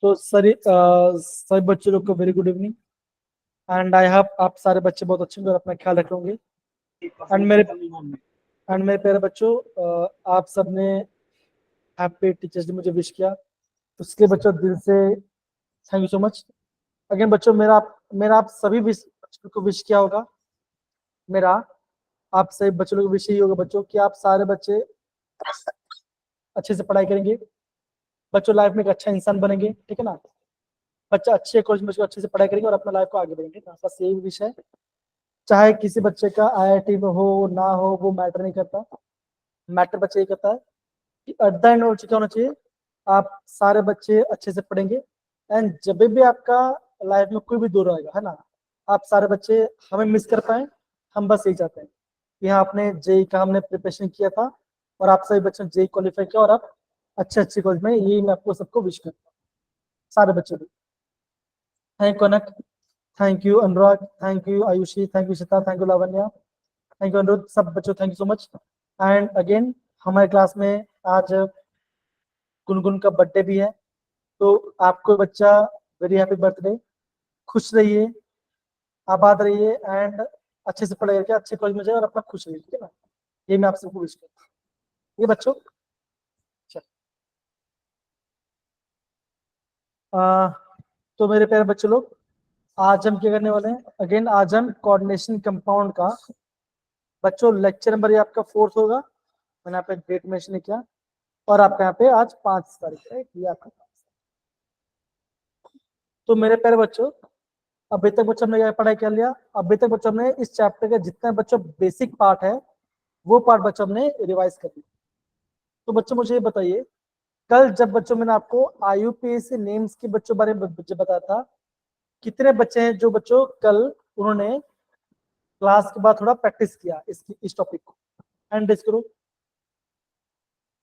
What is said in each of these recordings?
तो सभी बच्चों लोग को very good evening and I hope आप सारे बच्चे बहुत अच्छे होंगे और अपना ख्याल रख होंगे। एंड मेरे प्यारे बच्चों, आप सबने हैप्पी टीचर्स डे मुझे विश किया, उसके बच्चों दिल से thank you so much. Again बच्चों, मेरा आप सभी बच्चों को विश किया होगा। मेरा आप सभी बच्चों को विश यही होगा बच्चों कि आप सारे बच्चे अच्छे से पढ़ाई करेंगे, बच्चों लाइफ में एक अच्छा इंसान बनेंगे, ठीक है ना। बच्चा अच्छे कॉलेज में अच्छे से पढ़ाई करेंगे और अपना लाइफ को आगे बढ़ेंगे ना, बस यही विषय है। चाहे किसी बच्चे का IIT में हो ना हो, वो मैटर नहीं करता। मैटर बच्चे ये करता है कि एट द एंड क्या होना चाहिए, आप सारे बच्चे अच्छे से पढ़ेंगे एंड जब भी आपका लाइफ में कोई भी दूर आएगा, है ना, आप सारे बच्चे हमें मिस कर पाए। हम बस यही चाहते हैं कि हाँ, आपने जेई का हमने प्रिपरेशन किया था और आप सभी बच्चों ने जेई क्वालिफाई किया और आप अच्छे कॉलेज में, यही मैं आपको सबको विश करता हूँ, सारे बच्चों को। Thank you Kanak, thank you Anurag, thank you Ayushi, thank you Sita, thank you Lavanya, thank you Anuruddh, सब बच्चों thank you so much. And again हमारे क्लास में आज गुनगुन का बर्थडे भी है, तो आपको बच्चा वेरी हैप्पी बर्थडे, खुश रहिए, आबाद रहिए एंड अच्छे से पढ़ाई करके अच्छे कॉलेज में जाए और अपना खुश रहिए, ठीक है ना। ये मैं आप सबको विश करता हूँ। ये बच्चों तो मेरे प्यारे बच्चे लोग, आज हम क्या करने वाले हैं, अगेन आज हम कोऑर्डिनेशन कंपाउंड का बच्चों लेक्चर नंबर, ये आपका 4th होगा, मैंने यहाँ पे डेट मेंशन किया, और आपका यहाँ पे आज 5 तारीख है, ये आपका। तो मेरे प्यारे बच्चों, अभी तक बच्चों हमने क्या पढ़ाई कर लिया, अभी तक बच्चों हमने इस चैप्टर के जितने बच्चों बेसिक पार्ट है वो पार्ट बच्चों हमने रिवाइज कर लिया। तो बच्चों मुझे ये बताइए, कल जब बच्चों मैंने आपको IUPAC नेम्स के बच्चों बारे में बताया था, कितने बच्चे हैं जो बच्चों कल उन्होंने क्लास के बाद थोड़ा प्रैक्टिस किया इस टॉपिक को, एंड डिस्कस करो।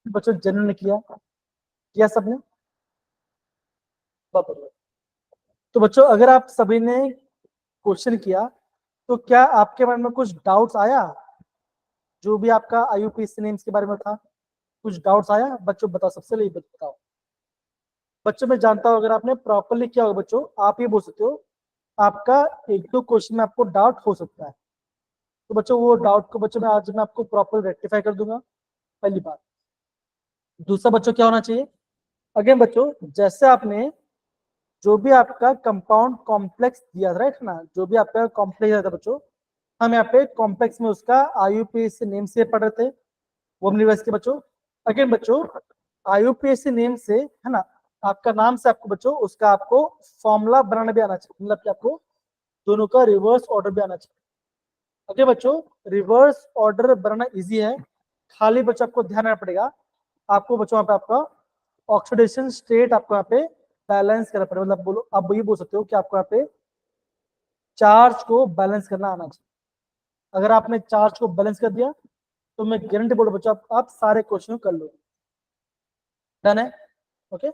बच्चों जिन्होंने किया सबने। तो बच्चों अगर आप सभी ने क्वेश्चन किया तो क्या आपके मन में कुछ डाउट्स आया, जो भी आपका IUPAC नेम्स के बारे में था, कुछ डाउट्स आया बच्चों? बताओ, सबसे पहले बताओ बच्चों। मैं जानता हूं अगर आपने प्रॉपरली किया होगा बच्चों, आप ये बोल सकते हो आपका 1-2 क्वेश्चन में आपको डाउट हो सकता है, तो बच्चों वो डाउट को बच्चों मैं आज मैं आपको प्रॉपर रेक्टिफाई कर दूंगा, पहली बात। दूसरा बच्चों क्या होना चाहिए, अगेन बच्चों जैसे आपने जो भी आपका कंपाउंड कॉम्प्लेक्स दिया था, राइट ना, जो भी आपका कॉम्प्लेक्स दिया था बच्चों, हम यहाँ पे कॉम्प्लेक्स में उसका IUPAC नेम से पढ़ रहे थे, वो हमने रिवाइज के बच्चों। अगेन बच्चों IUPAC नेम से, है ना, आपका नाम से आपको बच्चों उसका आपको फॉर्मूला बनाना भी आना चाहिए, मतलब कि आपको दोनों का रिवर्स ऑर्डर भी आना चाहिए। ओके बच्चों, रिवर्स ऑर्डर बनाना इजी है, खाली बच्चों आपको ध्यान रखना पड़ेगा, आपको बच्चों यहाँ पे आपका ऑक्सीडेशन स्टेट आपको यहाँ पे बैलेंस करना पड़ेगा, मतलब बोलो आप ये बोल सकते हो कि आपको यहाँ पे चार्ज को बैलेंस करना आना चाहिए। अगर आपने चार्ज को बैलेंस कर दिया तो मैं गारंटी बोलो बच्चों आप सारे क्वेश्चन कर लो। डन है? ओके।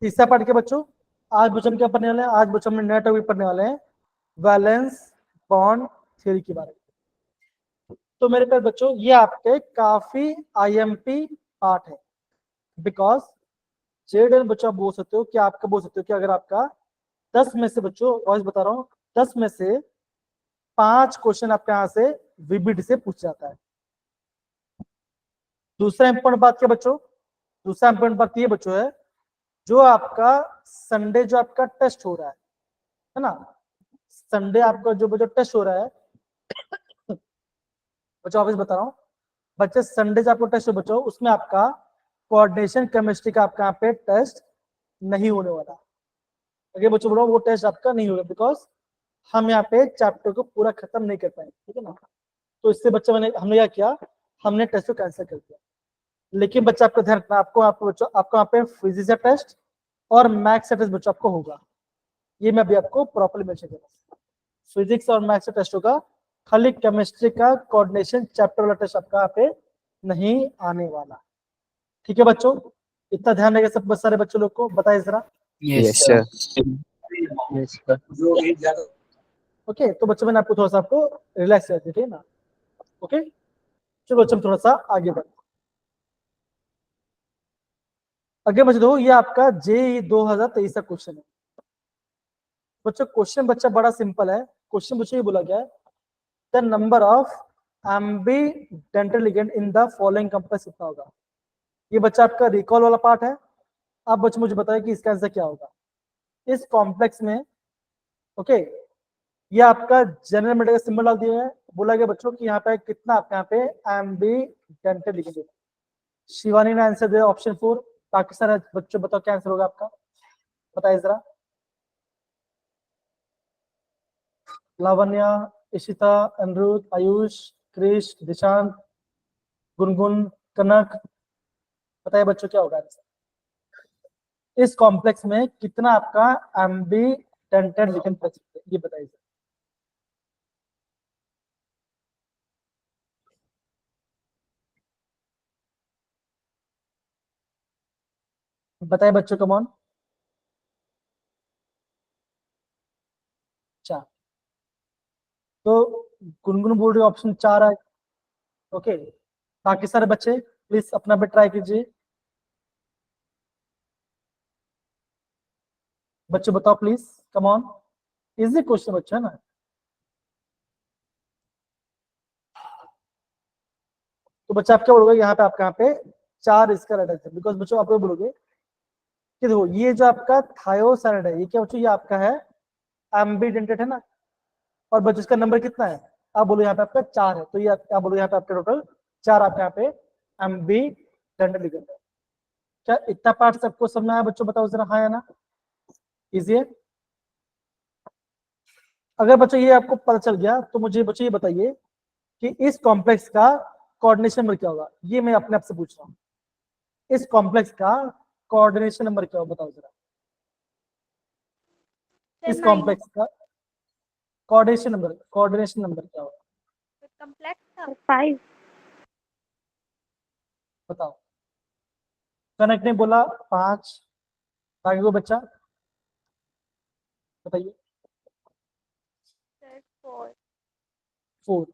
तीसरा पार्ट के बच्चों, आज बच्चों हम क्या पढ़ने वाले हैं, आज बच्चों हम नया टॉपिक पढ़ने वाले हैं वैलेंस बॉन्ड थ्योरी के बारे में। तो मेरे पास बच्चों ये आपके काफी IMP पार्ट है, बिकॉज जेड बच्चों आप बोल सकते हो कि आपका बोल सकते हो कि अगर आपका 10 में से बच्चों, वॉइस बता रहा हूँ, 10 में से 5 क्वेश्चन आपके यहाँ से VBD से पूछ जाता है। दूसरा इंपॉर्टेंट बात क्या बच्चों, दूसरा इंपॉर्टेंट बात ये बच्चों है, जो आपका संडे जो आपका टेस्ट हो रहा है ना, संडे आपका जो बच्चों टेस्ट हो रहा है बच्चों, ऑफिस बता रहा हूँ बच्चे, संडे से आपको टेस्ट हो बच्चों, उसमें आपका कोऑर्डिनेशन केमिस्ट्री का आपका यहाँ पे टेस्ट नहीं होने वाला। अगर बच्चों बोलो वो टेस्ट आपका नहीं होगा, बिकॉज हम यहाँ पे चैप्टर को पूरा खत्म नहीं कर पाएंगे, ठीक है ना। तो इससे बच्चे हमने क्या किया, हमने टेस्ट को कैंसिल कर दिया। लेकिन बच्चा आपको ध्यान रखना, आपको बच्चों आपको यहाँ पे फिजिक्स का टेस्ट और मैथ्स का टेस्ट बच्चों आपको होगा, ये मैं भी आपको प्रॉपर्ली मेंशन करूंगा। फिजिक्स और मैथ्स का टेस्ट होगा, खाली केमिस्ट्री का कोऑर्डिनेशन चैप्टर वाला टेस्ट आपका यहाँ पे नहीं आने वाला, ठीक है बच्चों। इतना ध्यान रहेगा सब सारे बच्चों लोग को, बताइए जरा। Yes sir. ओके, तो बच्चों मैंने आपको थोड़ा सा आपको रिलैक्स कर दिया, ठीक है ना। ओके, चलो बच्चों थोड़ा सा आगे बढ़ते, आगे बच्चे दो, ये आपका जे 2023 का क्वेश्चन है बच्चों। क्वेश्चन बच्चा बड़ा सिंपल है, क्वेश्चन बच्चों ये बोला गया है the number of ambidentate ligand in the following complex कितना होगा। ये बच्चा आपका रिकॉल वाला पार्ट है। आप बच्चे मुझे बताइए कि इसका आंसर क्या होगा इस कॉम्प्लेक्स में। ओके, ये आपका जनरल मेटर का सिंबल डाल दिया है, बोला गया बच्चों कि यहाँ पे कितना आपके यहाँ पे एम्बीडेंटल लिगेंड है। शिवानी ने आंसर दिया ऑप्शन 4। बाकी सारे बच्चों बताओ क्या आंसर होगा आपका, बताइए जरा। लावण्या, इशिता, अनिरुद्ध, आयुष, क्रिश, दिशांत, गुनगुन, कनक, बताइए बच्चों क्या होगा आंसर। इस कॉम्प्लेक्स में कितना आपका एम्बीडेंटल लिगेंड प्रेजेंट है, ये बताइए। बताइए बच्चों, कम ऑन। 4। तो गुनगुन बोल रही ऑप्शन 4 है। ओके, बाकी सारे बच्चे प्लीज अपना भी ट्राई कीजिए। बच्चे बताओ please, come on. Easy question बच्चा है ना। तो बच्चा आप क्या बोलोगे यहाँ पे, आपका यहाँ पे 4 इसका राइट आंसर। बिकॉज बच्चों आप बोलोगे कि देखो ये जो आपका थायोसाइड है, ये क्या बच्चों, ये आपका है एम्बीडेंटेड है ना। और बच्चों इसका नंबर कितना है, आप बोलो यहाँ पे आपका 4 है। तो ये आप बोलो यहाँ पे आपका टोटल 4 आपके यहाँ पे एम्बीडेंटेड लिगेंड है। क्या इतना पार्ट सबको समझना है बच्चों, बताओ जरा, हाँ या ना। इजी है। अगर बच्चों ये आपको पता चल गया तो मुझे बच्चों ये बताइए कि इस कॉम्प्लेक्स का कोऑर्डिनेशन नंबर क्या होगा। ये मैं अपने आप से पूछ रहा हूँ, इस कॉम्प्लेक्स का कोऑर्डिनेशन नंबर क्या होगा, बताओ जरा। इस कॉम्प्लेक्स का कोऑर्डिनेशन नंबर क्या होगा, कॉम्प्लेक्स का 5। बताओ। कनक ने बोला 5, बाकी को बच्चा बताइए। 4। 4,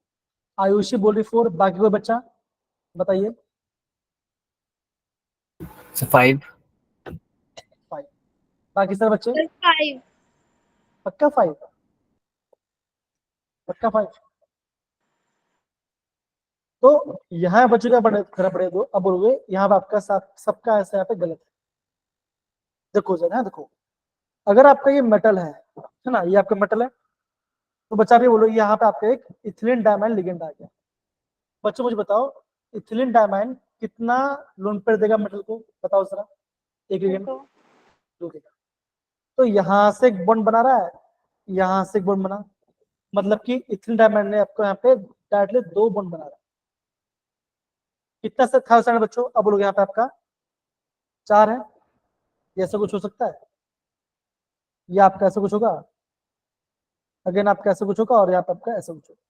आयुषी बोल रही 4, बाकी कोई बच्चा बताइए। 5। 5, बाकी सारे बच्चे 5। पक्का 5, पक्का 5। तो यहाँ बच्चों क्या करना पड़ेगा, दो अब बोलोगे यहाँ पे आपका सबका ऐसा यहाँ पे गलत है। देखो जरा, देखो अगर आपका ये मेटल है ना, ये आपका मेटल है, तो बच्चा भी बोलो यहाँ पे आपका एक इथिलीन डायमाइन लिगेंड आ गया। बच्चों मुझे बताओ इथिलीन डायमाइन कितना लोन पेयर देगा मेटल को, बताओ जरा। एक लिगेंड 2 देगा। तो यहाँ से एक बॉन्ड बना रहा है, यहाँ से एक बॉन्ड बना, मतलब कि इथिलीन डायमाइन ने आपको यहाँ पे डायरेक्टली 2 बॉन्ड बना रहा है। कितना से था बच्चों, अब बोलोगे यहाँ पे आपका 4 है। ये ऐसा कुछ हो सकता है, ये आपका ऐसा कुछ होगा, अगेन आपका ऐसा कुछ होगा, और यहाँ पे आपका ऐसा कुछ होगा।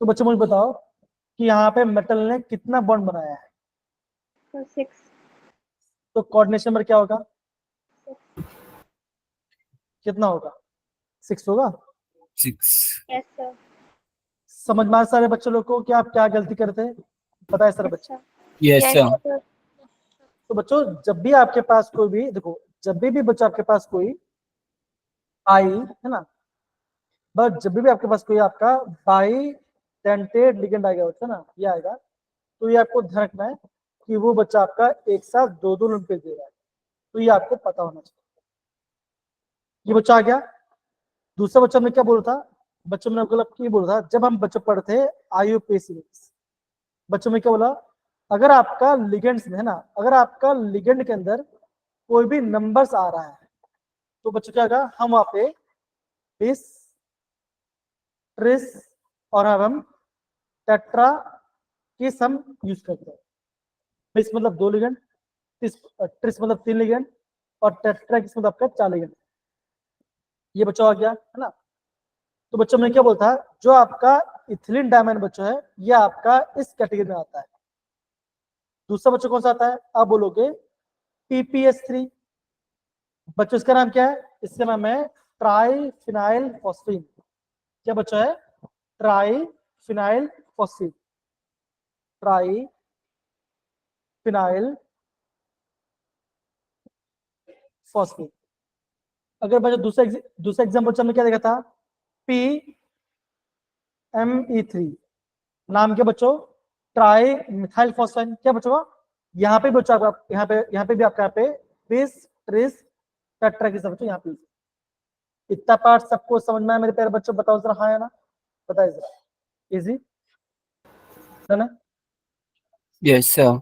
तो बच्चों मुझे बताओ कि यहाँ पे मेटल ने कितना बॉन्ड बनाया है। 6। तो कोऑर्डिनेशन नंबर क्या होगा, कितना होगा, 6 होगा। 6। Yes sir. समझ में आ सारे बच्चों लोग को कि आप क्या गलती करते हैं, बताए सारे बच्चे। Yes sir. तो बच्चों जब भी आपके पास कोई भी, देखो जब भी बच्चों आपके पास कोई आई है ना, बट जब भी आपके पास कोई आपका बाई टेंटेड लिगेंड आएगा बच्चा ना, ये आएगा, तो ये आपको ध्यान रखना है कि वो बच्चा आपका एक साथ 2 लिंपेज दे रहा है। तो ये आपको पता होना चाहिए। ये बच्चा आ गया। दूसरा बच्चा ने क्या बोला था, बच्चों ने मतलब की बोला था, जब हम बच्चे पढ़ते आईयूपीएसी बच्चों में क्या बोला, अगर आपका लिगेंड्स में है ना, अगर आपका लिगेंड के अंदर कोई भी नंबर्स आ रहा है, तो बच्चों क्या होगा, हम वहां पे बिस, ट्रिस और हम टेट्रा की सम यूज करते हैं। बिस मतलब 2 लिगेंड, ट्रिस मतलब 3 लिगेंड, और टेट्रा की मतलब आपका 4 लिगेंड। ये बच्चों आ गया है ना। तो बच्चों में क्या बोलता है, जो आपका इथिलीन डायमंड बच्चों है, ये आपका इस कैटेगरी में आता है। दूसरा बच्चों कौन सा आता है, आप बोलोगे PPS3। बच्चों इसका नाम क्या है, इसका नाम है ट्राई फिनाइल फॉस्फीन। क्या बच्चों है, try phenyl phosphate, try phenyl phosphate. अगर बच्चों दूसरा एग्जाम्पल हमने क्या देखा था, PME3, नाम के बच्चों ट्राई मिथाइल फॉस्फेट, क्या बच्चों यहाँ पे बच्चों यहाँ पे भी आपका यहाँ पे बिस ट्रिस टेट्राकिस बच्चों, यहाँ पे इतना पार्ट सबको समझ में आया मेरे प्यारे बच्चों? बताओ जरा, हाँ या ना, बताइए जरा, इजी है ना? Yes, sir.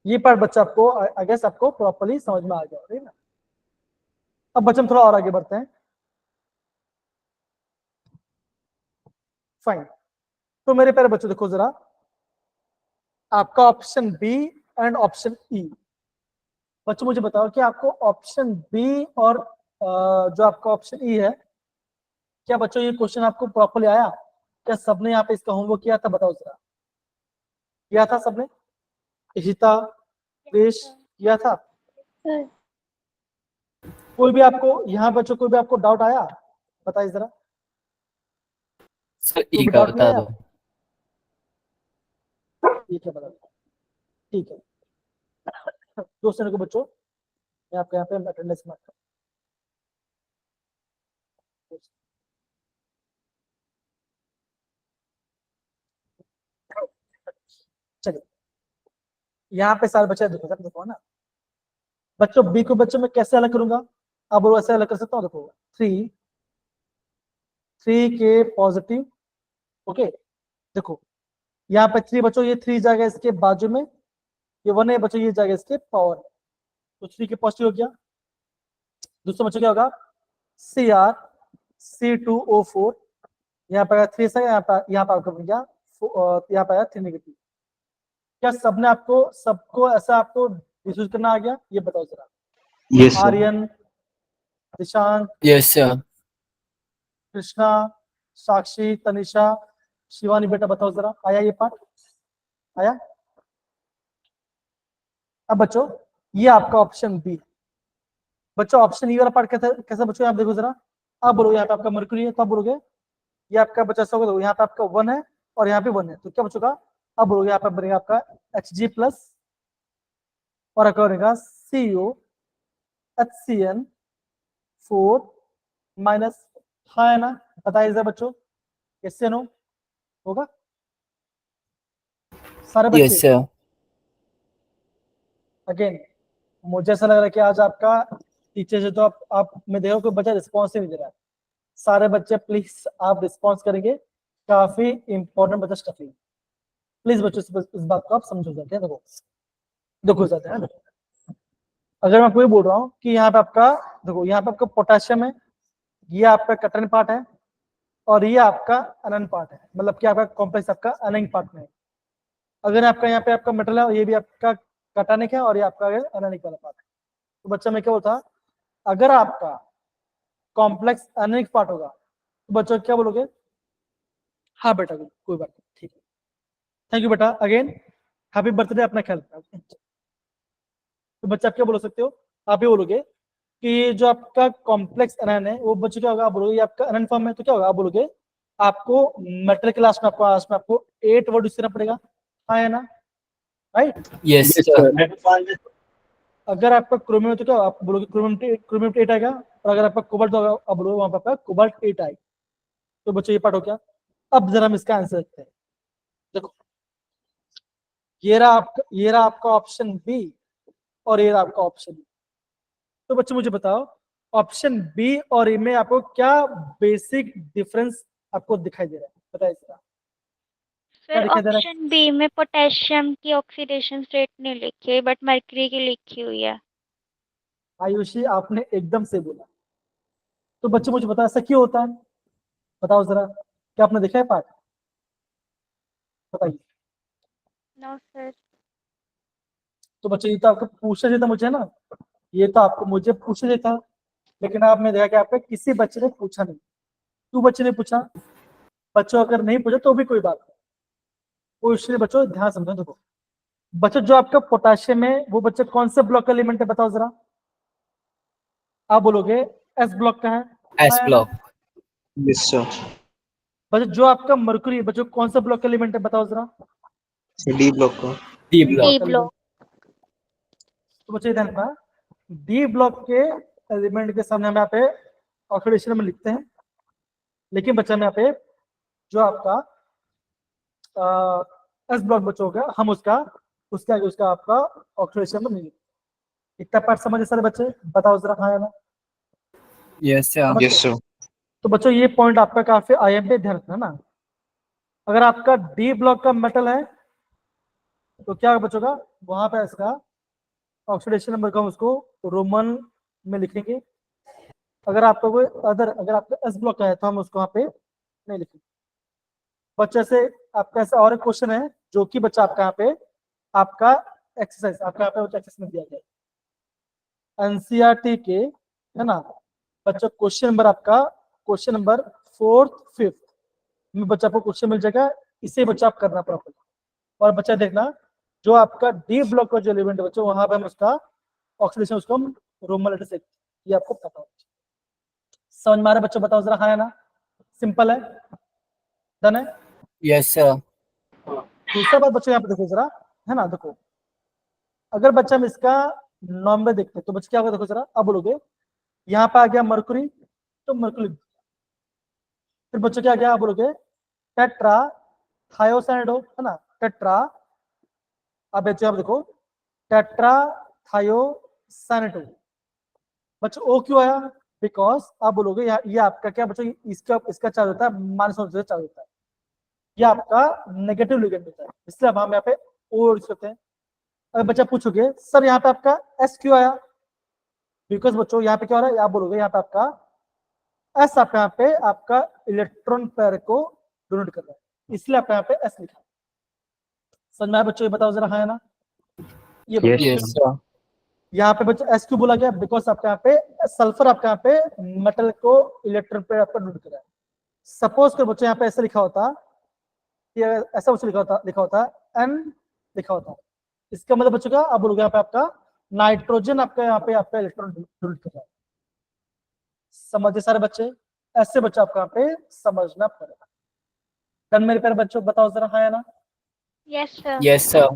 ये पार्ट बच्चा आपको आई गेस आपको प्रॉपर्ली समझ में आ गया, ठीक है ना? अब बच्चे हम थोड़ा और आगे बढ़ते हैं। फाइन, तो मेरे प्यारे बच्चों देखो जरा, आपका option B and option E. बच्चों मुझे बताओ कि आपको ऑप्शन बी और जो आपका ऑप्शन ई है, क्या बच्चों ये क्वेश्चन आपको प्रॉपर्ली आया? क्या सबने यहाँ पे इसका होमवर्क किया था? बताओ जरा, किया था सबने? इशिता, देश, किया था? कोई भी आपको यहाँ बच्चों कोई भी आपको डाउट आया? बताइए जरा, Sir, कोई E भी का डाउट नहीं बता आया? दो। ठीक है, बता दो। ठीक है, 2 सेकंड को बच्चों, मैं आपके यहाँ पे अटेंडेंस मार्क कर, चलिए यहाँ पे सारे बच्चे देखो ना बच्चों, बी को बच्चों मैं कैसे अलग करूंगा? अब वो ऐसे अलग कर सकता हूँ, देखो 3 के पॉजिटिव, ओके, देखो यहाँ पे 3 बच्चों, ये 3 जाएगा इसके बाजू में, ये 1 है बच्चों, ये जाएगा इसके पावर, तो 3 के पॉजिटिव हो गया। दूसरा बच्चों क्या होगा, CrC2O4, यहाँ पे 3 से यहाँ पे आपका बन गया, यहाँ पे आया 3 नेगेटिव। क्या सबने आपको सबको ऐसा आपको डिस्यूज करना आ गया? ये बताओ जरा। Yes, sir. Aryan, Dishank, Yes, sir. Krishna, साक्षी, तनिषा, शिवानी, बेटा बताओ जरा, आया ये पार्ट? आया? अब बच्चों ये आपका ऑप्शन बी। बच्चों ऑप्शन ई वाला पार्ट कैसा बच्चों, आप देखो जरा, आप बोलो यहाँ पे आपका मरकरी है, तो आप बोलोगे ये आपका बच्चा सब, यहाँ पे आपका 1 है और यहाँ पे 1 है, तो क्या बच्चों का, अब बोलोगे यहाँ पे बनेगा आपका Hg+ और क्या बनेगा COHCN4-, हाँ है ना? बताइए जरा बच्चों, कैसे नो होगा सारे Yes, बच्चे? sir. अगेन मुझे ऐसा लग रहा है कि आज आपका टीचर से तो आप मैं देखो कोई बच्चा रिस्पॉन्स नहीं दे रहा है। सारे बच्चे प्लीज आप रिस्पॉन्स करेंगे, काफी इंपॉर्टेंट बच्चा स्टफ है, प्लीज बच्चों इस बात को आप समझो जाते हैं। देखो देखो जाते हैं, अगर मैं आपको ये बोल रहा हूँ कि यहाँ पे आपका देखो, यहाँ पे आपका पोटेशियम है, ये आपका कटन पार्ट है और ये आपका अनन पार्ट है, मतलब कि आपका कॉम्प्लेक्स आपका अनिंग पार्ट में है। अगर आपका यहाँ पे आपका मेटल है, ये भी आपका कटानिक है और ये आपका अनिक वाला पार्ट है, तो बच्चा मैं क्या बोलता, अगर आपका कॉम्प्लेक्स अनिक पार्ट होगा तो बच्चों क्या बोलोगे? हाँ बेटा कोई बात नहीं, ठीक है, थैंक यू बेटा, अगेन हैप्पी बर्थडे, अपना ख्याल रखना। तो बच्चा आप क्या बोल सकते हो? आप ये बोलोगे कि जो आपका कॉम्प्लेक्स अनन है वो बच्चों क्या होगा, आप बोलोगे आपका अनन फॉर्म है, तो क्या होगा, आप बोलोगे आपको मेटल क्लास में आपको 8 वर्ड यूज करना पड़ेगा, हाँ है ना? Right? Yes, Yes, sir. sir. अगर आपका क्रोमियम है तो क्या आप बोलोगे क्रोमियम 8 आएगा, और अगर आपका कोबाल्ट होगा आप बोलोगे वहां पर आपका कोबाल्ट 8 आएगा। तो बच्चों ये पार्ट हो गया। अब जरा हम इसका आंसर देखते हैं। देखो ये रहा आपका ऑप्शन बी और ये रहा आपका ऑप्शन बी। तो बच्चों मुझे बताओ ऑप्शन बी और ए में आपको क्या बेसिक डिफरेंस आपको दिखाई दे रहा है? बताइए इसका क्या सर दिखाई दे रहा है? ऑप्शन बी में पोटेशियम की ऑक्सीडेशन स्टेट नहीं लिखी है बट मर्क्यूरी की लिखी हुई है। आयुषी आपने एकदम से बोला। तो बच्चे मुझे बताओ ऐसा क्यों होता है? बताओ जरा, क्या आपने देखा है पार्ट? बताइए। No sir. तो बच्चे ये तो आपको पूछना चाहिए था मुझे ना, ये तो आपको मुझे पूछना चाहिए था, लेकिन आपने देखा कि आपके किसी बच्चे ने पूछा नहीं। क्यों बच्चे ने पूछा? बच्चों अगर नहीं पूछा तो भी कोई बात नहीं, कोई इसलिए बच्चों ध्यान समझो। देखो बच्चों जो आपका पोटेशियम है वो बच्चे कौन से ब्लॉक का एलिमेंट है? बताओ जरा, आप बोलोगे एस ब्लॉक का है, S हाँ या ना? block. Yes, sir. बच्चों जो आपका मरकुरी बच्चों कौन सा ब्लॉक का एलिमेंट है बताओ जरा। डी ब्लॉक को। D D block. ब्लॉक। तो बच्चों ध्यान रखना डी ब्लॉक के एलिमेंट के सामने हम यहाँ पे ऑक्सीडेशन में लिखते हैं, लेकिन बच्चा में यहाँ पे जो आपका एस ब्लॉक बच्चों होगा हम उसके आगे उसका आपका ऑक्सीडेशन में नहीं लिखते। इतना पार्ट समझे सारे बच्चे बताओ जरा हाँ या ना। Yes, sir. समझ यस गए? सर। तो बच्चों ये पॉइंट आपका काफी आईएम पे ध्यान रखना ना। अगर आपका डी ब्लॉक का मेटल है तो क्या बच्चों का वहां पे इसका ऑक्सीडेशन नंबर का हम उसको रोमन में लिखेंगे। अगर आपका कोई अगर आपका एस ब्लॉक का है तो हम उसको वहाँ पे नहीं लिखेंगे। बच्चे से आपका ऐसा और एक क्वेश्चन है जो कि बच्चा आपका यहाँ पे आपका एक्सरसाइज आपका यहाँ पे एक्सरसाइज में दिया गया एनसीईआरटी के है ना बच्चा क्वेश्चन नंबर आपका क्वेश्चन नंबर 4th 5th में बच्चा आपको क्वेश्चन मिल जाएगा। इसे बच्चा आप करना प्रॉपर और बच्चा देखना जो आपका डी ब्लॉक का जो एलिमेंट है बच्चों वहां पे हम उसका ऑक्सीडेशन उसको हम रोमन लेटर से ये आपको पता हो। समझ में आ रहा है बच्चों बताओ जरा हाँ है ना। सिंपल है डन है। Yes, sir. दूसरा बात बच्चों यहाँ पे देखो जरा है ना देखो अगर बच्चा हम इसका नॉर्म में देखते हैं तो बच्चे क्या होगा देखो जरा अब बोलोगे यहाँ पे आ गया मरकुरी तो मरकुरी फिर बच्चों क्या गया आप बोलोगे टेट्रा थायोसाइडो है ना टेट्रा अब बच्चों आप देखो टेट्रा थायोसाइनेटो बच्चों ओ क्यों आया बिकॉज आप बोलोगे ये आपका क्या बच्चों इसका इसका चार्ज होता है माइनस वन से चार्ज होता है ये आपका नेगेटिव लिगेंड होता है इसलिए अब हम यहाँ पे ओ यूज करते हैं। अगर बच्चा पूछोगे सर यहाँ पे आपका एस क्यों आया बिकॉज बच्चों यहाँ पे क्या हो रहा है आप बोलोगे यहाँ पे आपका एस आपका यहाँ पे आपका इलेक्ट्रॉन पेयर को डोनेट कर रहा है इसलिए आपका यहाँ पे एस लिखा है। समझ में आया बच्चों ये बताओ जरा हाँ है ना। ये Yes, बताओ Yes, sir. यहाँ पे बच्चों एस क्यों बोला गया बिकॉज आपका यहाँ पे सल्फर आपका यहाँ पे मेटल को इलेक्ट्रॉन पेयर आपका डोनेट कर रहा है। सपोज कर बच्चों यहाँ पे ऐसे लिखा होता कि ऐसा कुछ लिखा होता एन लिखा होता इसका मतलब बच्चों का आप बोलोगे यहाँ पे आपका नाइट्रोजन आपका यहाँ पे आपका इलेक्ट्रॉन डोनेट कर रहा है। समझे सारे बच्चे ऐसे बच्चा आपको यहाँ पे समझना पड़ेगा। डन मेरे प्यारे बच्चों बताओ जरा हाँ या ना। Yes sir. Yes, sir.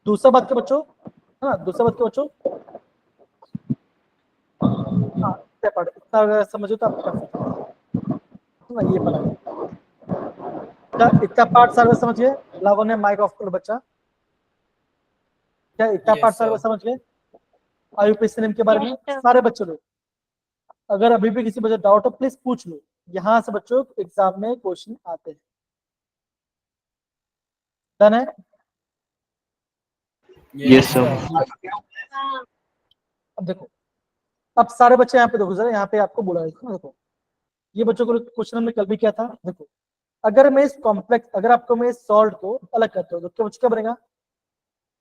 दूसरा बात के बच्चों है ना दूसरा बात के बच्चों हाँ इतना अगर समझो तो आप कर सकते हो ना ये पढ़ा इतना पार्ट सारे समझ गए। लावण्य माइक ऑफ करो बच्चा क्या इतना Yes, पार्ट sir. सारे समझ गए आईयूपीएसी नेम के बारे में Yes, sir. सारे बच्चों लोग। अगर अभी भी किसी बच्चे डाउट हो प्लीज पूछ लो यहाँ से बच्चों एग्जाम में क्वेश्चन आते हैं। डन है। Yes, sir. अब देखो अब सारे बच्चे यहाँ पे देखो जरा यहाँ पे आपको बोला है देखो ये बच्चों को क्वेश्चन हमने कल भी किया था। देखो अगर मैं इस कॉम्प्लेक्स अगर आपको मैं इस सॉल्ट को अलग करता हूँ तो क्या बच्चों क्या बनेगा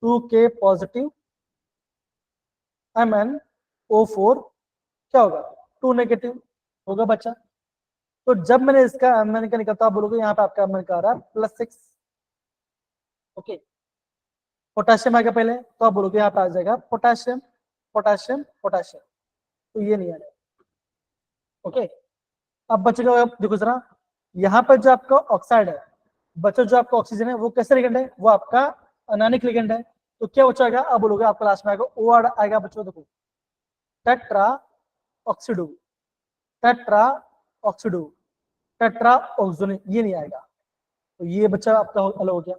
2K पॉजिटिव MnO4 क्या होगा 2 नेगेटिव होगा बच्चा। तो जब मैंने इसका Mn का निकलता आप बोलोगे यहाँ पे आपका Mn का आ रहा है +6 ओके। पोटेशियम आएगा पहले तो आप बोलोगे यहाँ पे आ जाएगा पोटेशियम पोटेशियम पोटेशियम तो ये नहीं आ रहा ओके। अब बच्चों देखो जरा यहाँ पर जो आपका ऑक्साइड है बच्चों जो आपका ऑक्सीजन है वो कैसे लिगेंड है वो आपका अनानिक लिगेंड है। तो क्या बच्चा आएगा अब बोलोगे आपका लास्ट में आएगा ओ आएगा बच्चों देखो tetra oxido tetra oxido tetra oxygen ये नहीं आएगा तो ये बच्चा आपका अलग हो गया।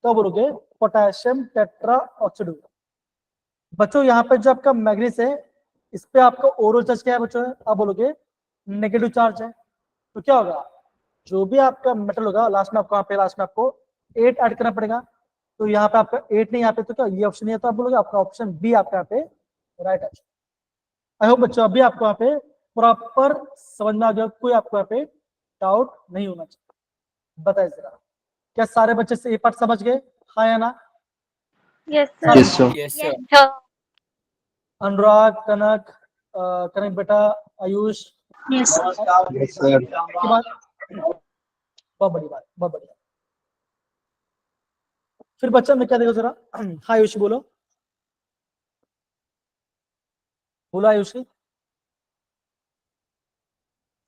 तो बोलोगे पोटेशियम टेट्रा ऑक्सीडो। बच्चों यहाँ पे जो आपका मैग्नीज है इस पे आपका ओरो चार्ज क्या है बच्चों अब बोलोगे नेगेटिव चार्ज है। तो क्या होगा जो भी आपका मेटल होगा लास्ट में आपको यहाँ पे लास्ट में आपको 8 ऐड करना पड़ेगा। तो यहाँ पे आपका 8 नहीं यहाँ पे तो क्या ये ऑप्शन नहीं है तो आप बोलोगे आपका ऑप्शन बी आपका यहाँ पे राइट है। आई होप बच्चों अभी आपको यहाँ पे प्रॉपर समझ में आ गया कोई आपको यहाँ पे डाउट नहीं होना चाहिए। बताइए जरा क्या सारे बच्चे से ये पार्ट समझ गए हाँ या ना। यस सारे Yes, sir. Yes, sir. Yes sir. Anurag Kanak Kanak बेटा आयुष यस Yes, sir. की बात बहुत बड़ी बात बहुत बढ़िया। फिर बच्चा में क्या देखो जरा हाँ आयुष बोलो बोलो आयुष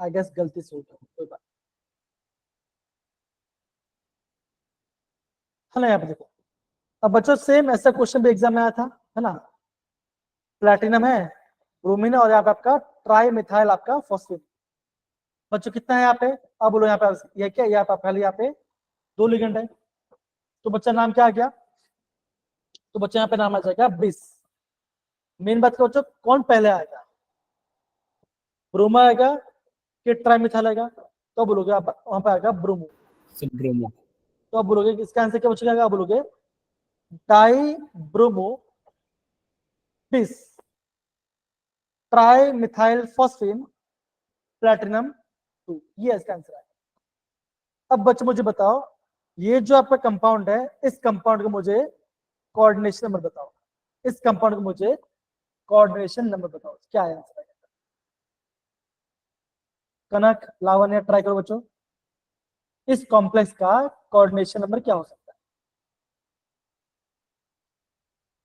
आई गेस गलती से हो गया कोई बात है ना। यहाँ पे देखो, अब बच्चों सेम ऐसा क्वेश्चन भी एग्जाम में आया था, है ना। प्लैटिनम है, ब्रोमीन है, और यहाँ पे आपका ट्राई मिथाइल आपका फॉस्फेट। बच्चों कितना है यहाँ पे, अब बोलो यहाँ पे ये क्या, यहाँ पे खाली यहाँ पे 2 लिगेंड है। तो बच्चा नाम क्या आ गया, तो बच्चा यहाँ पे नाम आ जाएगा ब्रिस। मेन बात क्या बच्चों, कौन पहले आएगा, ब्रोमो आएगा कि ट्राइमिथाइल आएगा, तो बोलोगे आप वहां पे आएगा ब्रोमो। ब्रोमो। तो आप बोलोगे इसका आंसर क्या बचेगा, आप बोलोगे डाई ब्रोमो बिस ट्राई मिथाइल फॉस्फेन प्लैटिनम 2, ये इसका आंसर है। अब बच्चों मुझे बताओ, ये जो आपका कंपाउंड है, इस कंपाउंड को मुझे कोऑर्डिनेशन नंबर बताओ, इस कंपाउंड को मुझे कोऑर्डिनेशन नंबर बताओ, क्या है आंसर। कनक, लावण्य, ट्राई करो बच्चों, इस कॉम्प्लेक्स का कोऑर्डिनेशन नंबर क्या हो सकता है।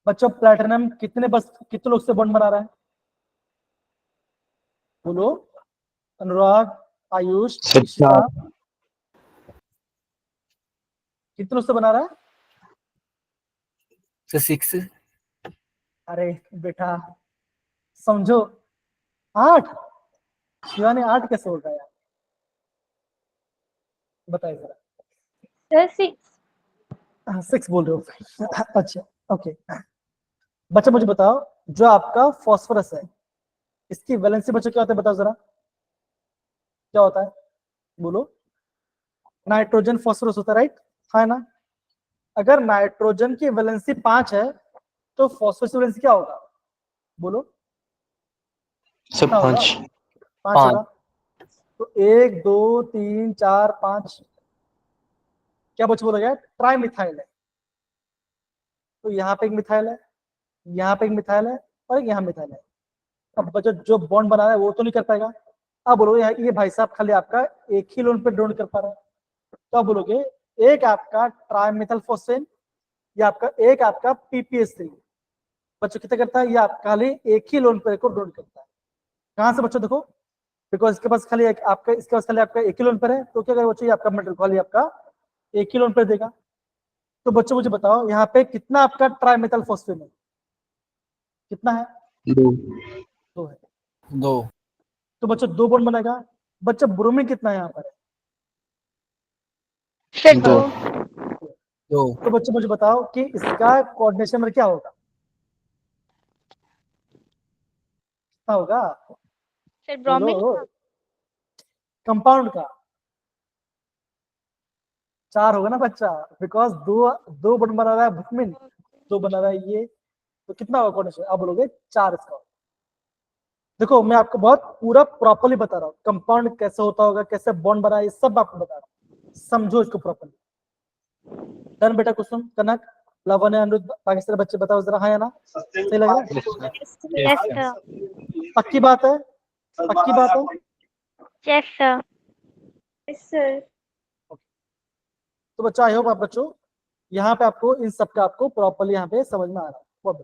बच्चों प्लैटिनम कितने लोग से बॉन्ड बना रहा है, बोलो। अनुराग, आयुष, सर इशिता, कितने लोग से बना रहा है। सर 6। अरे बेटा समझो, 8। शिवानी 8 कैसे होगा यार, बताइए जरा। सर 6। 6 बोल रहे हो अच्छा ओके। बच्चा मुझे बताओ, जो आपका फॉस्फोरस है, इसकी वैलेंसी बच्चों क्या होता है, बताओ जरा क्या होता है, बोलो। नाइट्रोजन फॉस्फोरस होता है, राइट, है ना। अगर नाइट्रोजन की वैलेंसी 5 है तो फॉस्फोरस की वैलेंसी क्या होगा, बोलो। सर कितना होगा, 5। 5 5। होगा। तो 1 2 3 4 5, क्या बच्चों बोला गया, ट्राई मिथाइल है। तो यहाँ पे एक मिथाइल है, यहाँ पे एक मिथाइल है, और यहाँ मिथाइल है। अब बच्चों जो बॉन्ड बना रहा है वो तो नहीं कर पाएगा। अब बोलो ये भाई साहब खाली आपका एक ही लोन पे डोनेट कर पा रहा है, तो आप बोलोगे एक आपका ट्राइमिथाइल फॉस्फेन, या आपका एक आपका PPS3। बच्चों कितना करता है, ये आप खाली एक ही लोन पे को डोनेट करता है। कहाँ से बच्चों देखो, बिकॉज इसके पास खाली आपका, इसके पास खाली आपका एक ही लोन पर है, तो क्या करेगा बच्चों, ये आपका मेटेरियल खाली आपका एक ही लोन पर देगा। तो बच्चों मुझे बताओ यहाँ पे कितना आपका ट्राइमिथाइल फॉस्फेन है, कितना है, 2। 2 है। 2। तो बच्चों 2 बॉन्ड बनेगा। बच्चों ब्रोमीन कितना है यहाँ पर है, सर कितना 2। है? 2। तो बच्चों मुझे बताओ कि इसका कोऑर्डिनेशन में क्या होगा, कितना होगा, सर बोलो। ब्रोमीन का। कंपाउंड का 4 होगा ना बच्चा, बिकॉज दो बन बना रहा है ब्रोमीन, 2 बना रहा है ये, तो कितना होगा कोऑर्डिनेशन, आप बोलोगे 4 इसका होगा। देखो मैं आपको बहुत पूरा प्रॉपर्ली बता रहा हूँ, कंपाउंड कैसे होता होगा, कैसे बॉन्ड बना है, ये सब आपको बता रहा हूँ, समझो इसको प्रॉपर्ली। डन बेटा, कुसुम, कनक, लवन, अनिरुद्ध, बाकी सारे बच्चे बताओ जरा, हाँ या ना, सही लग रहा है, यस सर। पक्की बात है, पक्की बात है। Yes sir. Yes sir. तो बच्चों आई होप आप बच्चों यहाँ पे आपको इन सब का आपको प्रॉपर्ली यहाँ पे समझ में आ रहा है,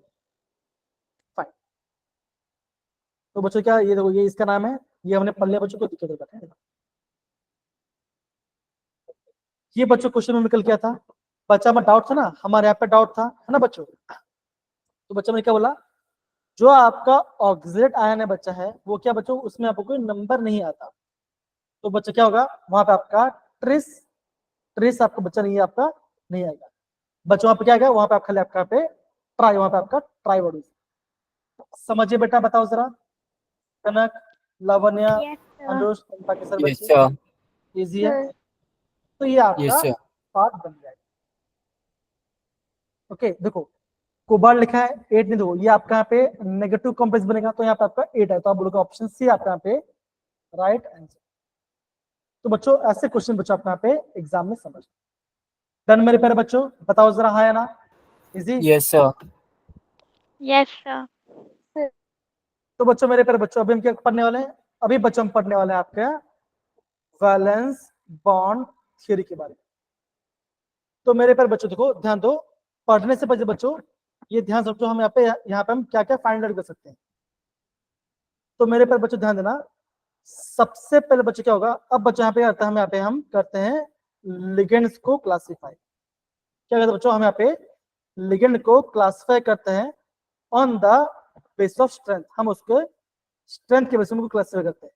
फाइन। तो बच्चों क्या, ये देखो ये इसका नाम है, ये हमने पढ़ लिया बच्चों को, दिक्कत होता है। ये बच्चों क्वेश्चन में निकल गया था, बच्चा में डाउट था ना, हमारे यहाँ पे डाउट था, है ना बच्चों। तो बच्चा ने क्या बोला, जो आपका ऑक्सिलेट आयन है बच्चा है, वो क्या बच्चों, उसमें आपको कोई नंबर नहीं आता। तो बच्चा क्या होगा, वहां पे आपका ट्रेस, ट्रेस आपका बच्चा नहीं है, आपका नहीं आएगा। बच्चों वहां पे क्या आएगा, वहां पे आप खाली आपका पे ट्राई, वहां पे आपका ट्राई वर्ड। समझिए बेटा, बताओ जरा, कनक, लावण्य, यस सर। अनुष, बाकी सारे यस बच्चे, सर। इजी है। सर तो ये आपका यस सर। पार्ट बन जाएगा। ओके देखो, कोबाल्ट लिखा है 8 नहीं, देखो ये आपका यहाँ पे नेगेटिव कॉम्प्लेक्स बनेगा, तो यहाँ पे आपका 8 है, तो आप बोलोगे ऑप्शन सी आपका यहाँ पे राइट आंसर। तो बच्चों ऐसे क्वेश्चन बच्चों आपका यहाँ पे एग्जाम में समझ। डन मेरे प्यारे बच्चों, बताओ जरा, हाँ या ना, easy. Yes sir. Yes sir. तो बच्चों मेरे प्यारे बच्चों, अभी हम क्या पढ़ने वाले हैं, अभी बच्चों हम पढ़ने वाले हैं आपके वैलेंस बॉन्ड थ्योरी के बारे में। तो मेरे प्यारे बच्चों देखो ध्यान दो, पढ़ने से पहले बच्चों ये ध्यान रखो, हम यहाँ पे हम क्या क्या फाइंड आउट कर सकते हैं। तो मेरे प्यारे बच्चों ध्यान देना, सबसे पहले बच्चों क्या होगा, अब बच्चों यहाँ पे आता है, हम यहाँ पे हम करते हैं लिगेंड्स को क्लासिफाई। क्या कहते हैं बच्चों, हम यहाँ पे लिगेंड को क्लासिफाई करते हैं on the base of strength, हम उसके स्ट्रेंथ के बेस में क्लासिफाई करते हैं।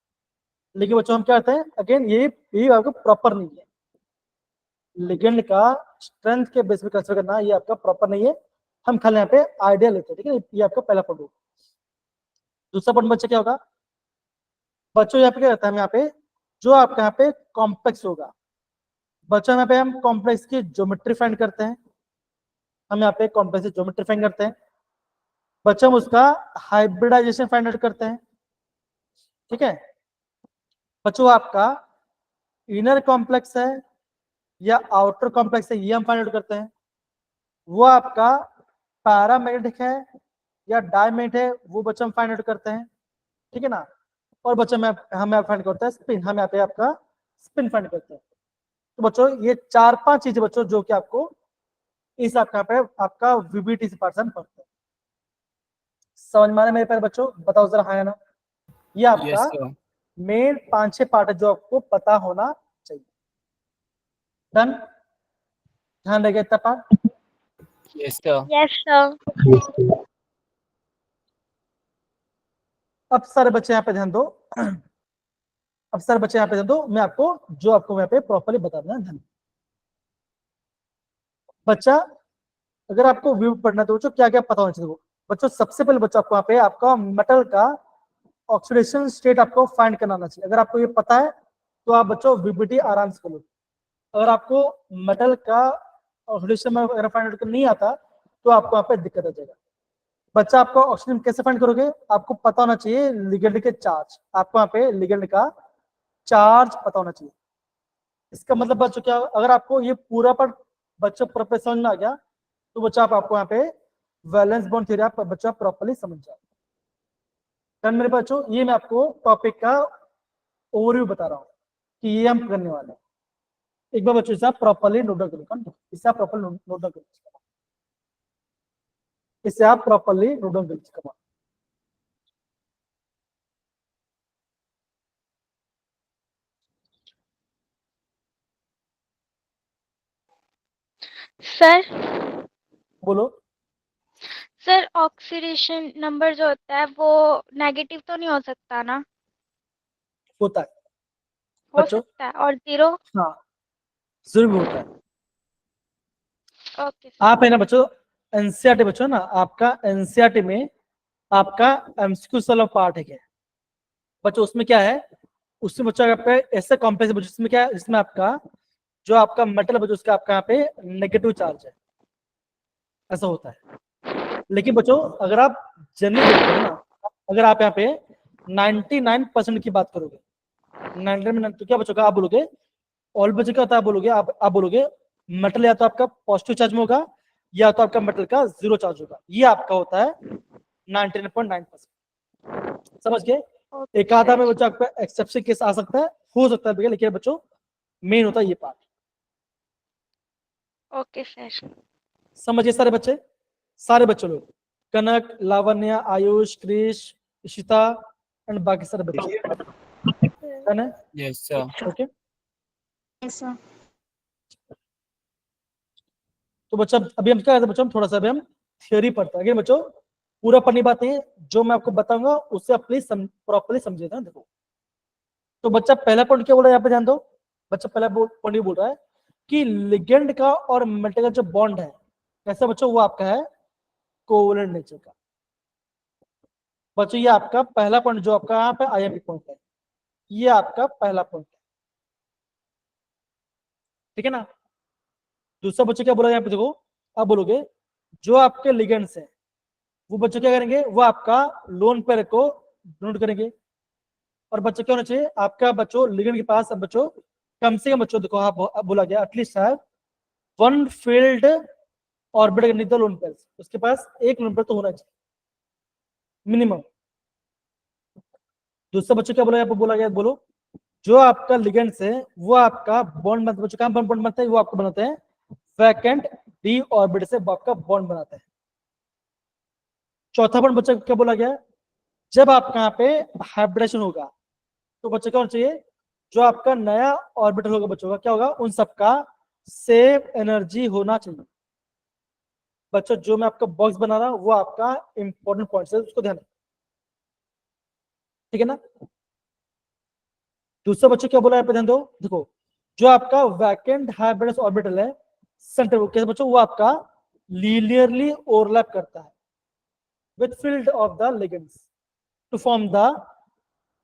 लेकिन बच्चों हम क्या करते हैं, अगेन ये आपका प्रॉपर नहीं है, लिगेंड का स्ट्रेंथ के बेस में क्लासिफाई करना ये आपका प्रॉपर नहीं है, हम खाली यहाँ पे आइडिया लेते हैं, ठीक है। ये आपका पहला पॉइंट होगा। दूसरा पॉइंट बच्चे क्या होगा, बच्चों यहाँ पे क्या करता है, हम यहाँ पे जो आपका यहाँ पे कॉम्प्लेक्स होगा, बच्चों यहाँ पे हम कॉम्प्लेक्स की ज्योमेट्री फाइंड करते हैं, हम यहाँ पे कॉम्प्लेक्स की ज्योमेट्री फाइंड करते हैं, बच्चों हम उसका हाइब्रिडाइजेशन फाइंड आउट करते हैं, ठीक है। बच्चों आपका इनर कॉम्प्लेक्स है या आउटर कॉम्प्लेक्स है ये हम फाइंड आउट करते हैं, वो आपका पैरामैग्नेटिक है या डायमैग्नेटिक है वो बच्चों हम फाइंड आउट करते हैं, ठीक है ना। और बच्चों में हम फाइंड करते हैं स्पिन, हम यहाँ पे आपका स्पिन फाइंड करते हैं। तो बच्चों ये 4-5 चीजें बच्चों जो कि आपको इस आपका पे आपका वीबीटी से पर्सन पढ़ते हैं। समझ में आ रहा है मेरे प्यारे बच्चों, बताओ जरा हाँ या ना। ये आपका Yes, sir. मेन 5-6 पार्ट है जो आपको पता होना चाहिए। डन, ध्यान रखिए इतना part. Yes, sir. Yes, sir. अब सारे बच्चे यहाँ पे ध्यान दो, अब सारे बच्चे यहाँ पे ध्यान दो, मैं आपको जो आपको यहाँ पे प्रॉपर्ली बता दूंगा, ध्यान। बच्चा अगर आपको व्यू पढ़ना तो बच्चों क्या क्या पता होना चाहिए बच्चों, सबसे पहले बच्चों आपको यहाँ पे आपका मेटल का ऑक्सीडेशन स्टेट आपको फाइंड करना आना चाहिए। अगर आपको ये पता है तो आप बच्चों वीबीटी आराम से कर लो। अगर आपको मेटल का ऑक्सीडेशन अगर फाइंड आउट नहीं आता तो आपको यहाँ पे दिक्कत आ जाएगा। बच्चा आपका ऑक्सीजन कैसे फाइंड करोगे, आपको पता होना चाहिए लिगेंड के चार्ज, आपको यहाँ पे लिगेंड का चार्ज पता होना चाहिए। इसका मतलब बच्चों क्या, अगर आपको ये पूरा पर बच्चों प्रॉपर समझ में आ गया तो बच्चा आपको यहाँ पे वैलेंस बॉन्ड थ्योरी आप बच्चा प्रॉपर्ली समझ जाए। डन मेरे बच्चों, ये मैं आपको टॉपिक का ओवरव्यू बता रहा हूँ कि ये हम करने वाले हैं। एक बार बच्चों इसे आप प्रॉपर्ली नोट डाउन करो, इसे आप प्रॉपर्ली नोट डाउन करो, इसे आप प्रॉपर्ली नोट डाउन करो। सर बोलो। सर ऑक्सीडेशन नंबर जो होता है वो नेगेटिव तो नहीं हो सकता ना? होता है हो बच्चों, सकता है, और 0? हाँ जरूर होता है। ओके आप है ना बच्चों एनसीईआरटी बच्चों ना, आपका एनसीईआरटी में आपका एमसीक्यू वाला पार्ट है क्या बच्चों, उसमें क्या है, उसमें बच्चों पे ऐसे कॉम्प्लेक्स बच्चों इसमें क्या है, इसमें आपका जो आपका मेटल बच्चों उसका आपका यहाँ पे नेगेटिव चार्ज है, ऐसा होता है। लेकिन बच्चों अगर आप जनरली देखते हैं ना, अगर आप यहाँ पे 99% की बात करोगे, 99 तो क्या बच्चों का आप बोलोगे ऑल बच्चों क्या होता है, आप बोलोगे आप बोलोगे मेटल या तो आपका पॉजिटिव चार्ज में होगा या तो आपका मेटल का 0 चार्ज होगा, ये आपका होता है 99.9%। समझ गए। एक आधा में बच्चों आपका एक्सेप्शन केस आ सकता है, हो सकता है, लेकिन बच्चों मेन होता है ये पार्ट। Okay sir. समझिए सारे बच्चे, सारे बच्चे लोग, कनक, लावण्य, आयुष, क्रिश, इशिता एंड बाकी सारे बच्चे, है ना? Yes, sir. Okay. Yes, sir. तो बच्चा अभी हम क्या करते हैं बच्चों, हम थोड़ा सा अभी हम थियोरी पढ़ते हैं। बच्चों पूरा पढ़नी बात नहीं है, जो मैं आपको बताऊंगा उससे आप प्लीज प्रॉपर्ली समझिएगा। देखो तो बच्चा पहला पॉइंट क्या बोल रहा है, यहाँ पे ध्यान दो। बच्चा पहला पॉइंट ये बोल रहा है कि लिगेंड का और मेटल का जो बॉन्ड है कैसा बच्चों, वो आपका है कोवलेंट नेचर का। बच्चों ये आपका पहला पॉइंट जो आपका यहाँ पे आईएमपी पॉइंट है, ये आपका पहला पॉइंट है, ठीक है ना। दूसरा बच्चों क्या बोला यहाँ पे, देखो आप बोलोगे जो आपके लिगेंड्स हैं वो बच्चों क्या करेंगे, वो आपका लोन पेयर को नोट करेंगे। और बच्चों क्या होना चाहिए आपका, बच्चों लिगेंड के पास अब बच्चों कम से कम बच्चों देखो आप बोला गया एटलीस्ट है 1 field orbit the lone pair, उसके पास एक लोन पेयर तो होना चाहिए मिनिमम। दूसरा बच्चों क्या बोला यहाँ पे बोला गया, बोलो जो आपका लिगेंड्स है वो आपका बॉन्ड बनता है, बच्चों कहां बॉन्ड बनता है, वो आपको बनाते हैं वैकेंट डी ऑर्बिट से आपका बॉन्ड बनाते हैं। चौथा पॉइंट बच्चा क्या बोला गया, जब आपका यहाँ पे हाइब्रिडेशन होगा तो बच्चा क्या होना चाहिए, जो आपका नया ऑर्बिटल होगा बच्चों का क्या होगा, उन सबका सेम एनर्जी होना चाहिए। बच्चों जो मैं आपका बॉक्स बना रहा हूं वो आपका इंपॉर्टेंट पॉइंट्स है, उसको ध्यान रखना, ठीक है ना। दूसरा बच्चों क्या बोला यहाँ पे ध्यान दो, देखो जो आपका वैकेंट हाइब्रिडस ऑर्बिटल है सेंटर वो कैसे बच्चों, वो आपका लीनियरली ओवरलैप करता है with field of the ligands to form the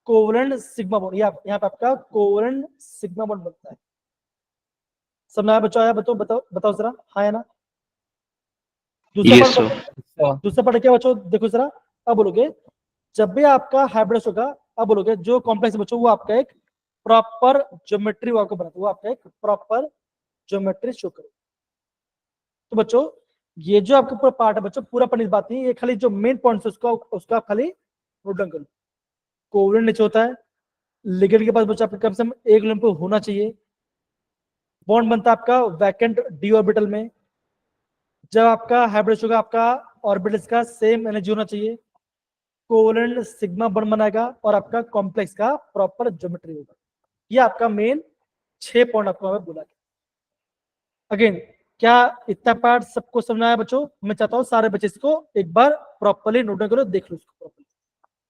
covalent sigma bond. यहाँ पे आपका कोवेलेंट सिग्मा बॉन्ड बनता है। सब में आया बच्चों, आया बताओ बताओ बताओ जरा, हाँ है ना। दूसरा Yes, पार्ट sir. sir, दूसरा पार्ट क्या बच्चों, देखो जरा, अब बोलोगे जब भी आपका हाइब्रिडस होगा, अब बोलोगे जो कॉम्प्लेक्स बच्चों वो आपका एक प्रॉपर ज्योमेट्री आपको बनाता है, वो आपका एक प्रॉपर ज्योमेट्री शो करे। तो बच्चों ये जो आपका पूरा पार्ट है बच्चों, पूरा पढ़ने की बात नहीं, ये खाली जो मेन पॉइंट्स है उसका आप खाली नोट डाउन करो। कोवेलेंट नीचे होता है, लिगेंड के पास बच्चों आपके कम से कम एक लंब पे होना चाहिए। बॉन्ड बनता है आपका वैकेंट डी ऑर्बिटल में। जब आपका हाइब्रिड होगा आपका ऑर्बिटल्स का सेम एनर्जी होना चाहिए, कोवेलेंट सिग्मा बॉन्ड बनाएगा और आपका कॉम्प्लेक्स का प्रॉपर ज्योमेट्री होगा। ये आपका मेन 6 पॉइंट आपको हमें बोला गया। अगेन क्या इतना पार्ट सबको समझ आया बच्चों? मैं चाहता हूँ सारे बच्चे इसको एक बार प्रॉपर्ली नोट डाउन करो, देख लो इसको प्रॉपर्ली।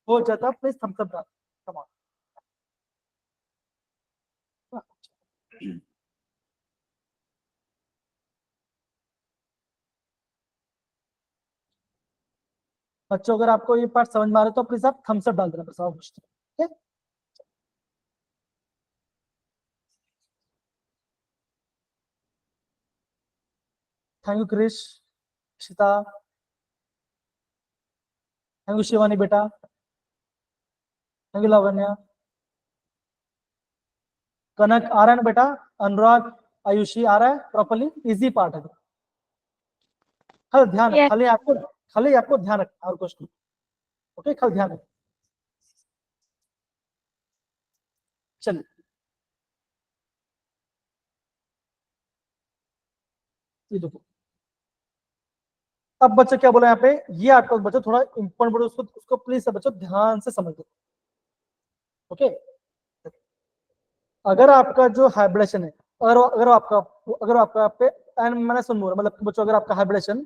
हो जाता please thumbs up come on. बच्चों अगर आपको ये पार्ट समझ में आ रहा है तो प्लीज आप थम्स अप डाल देना बस, और कुछ नहीं, ठीक है। Thank you Krish, Shita, thank you Shivani बेटा, थैंक यू लावण्या, कनक आ रहा है ना बेटा, अनुराग, आयुषी आ रहा है प्रॉपर्ली, इजी पार्ट है। खाली ध्यान Yes. खाली आपको ध्यान रखना और कुछ नहीं, ओके खाली ध्यान रखना। चलिए ये देखो, अब बच्चे क्या बोला यहाँ पे, ये आपका बच्चों थोड़ा इंपॉर्टेंट बोलो, उसको प्लीज बच्चों ध्यान से समझ लो, ओके। अगर आपका जो हाइब्रिडेशन है, अगर आपका आप पे एन माइनस 1 हो रहा है, मतलब बच्चों अगर आपका हाइब्रिडेशन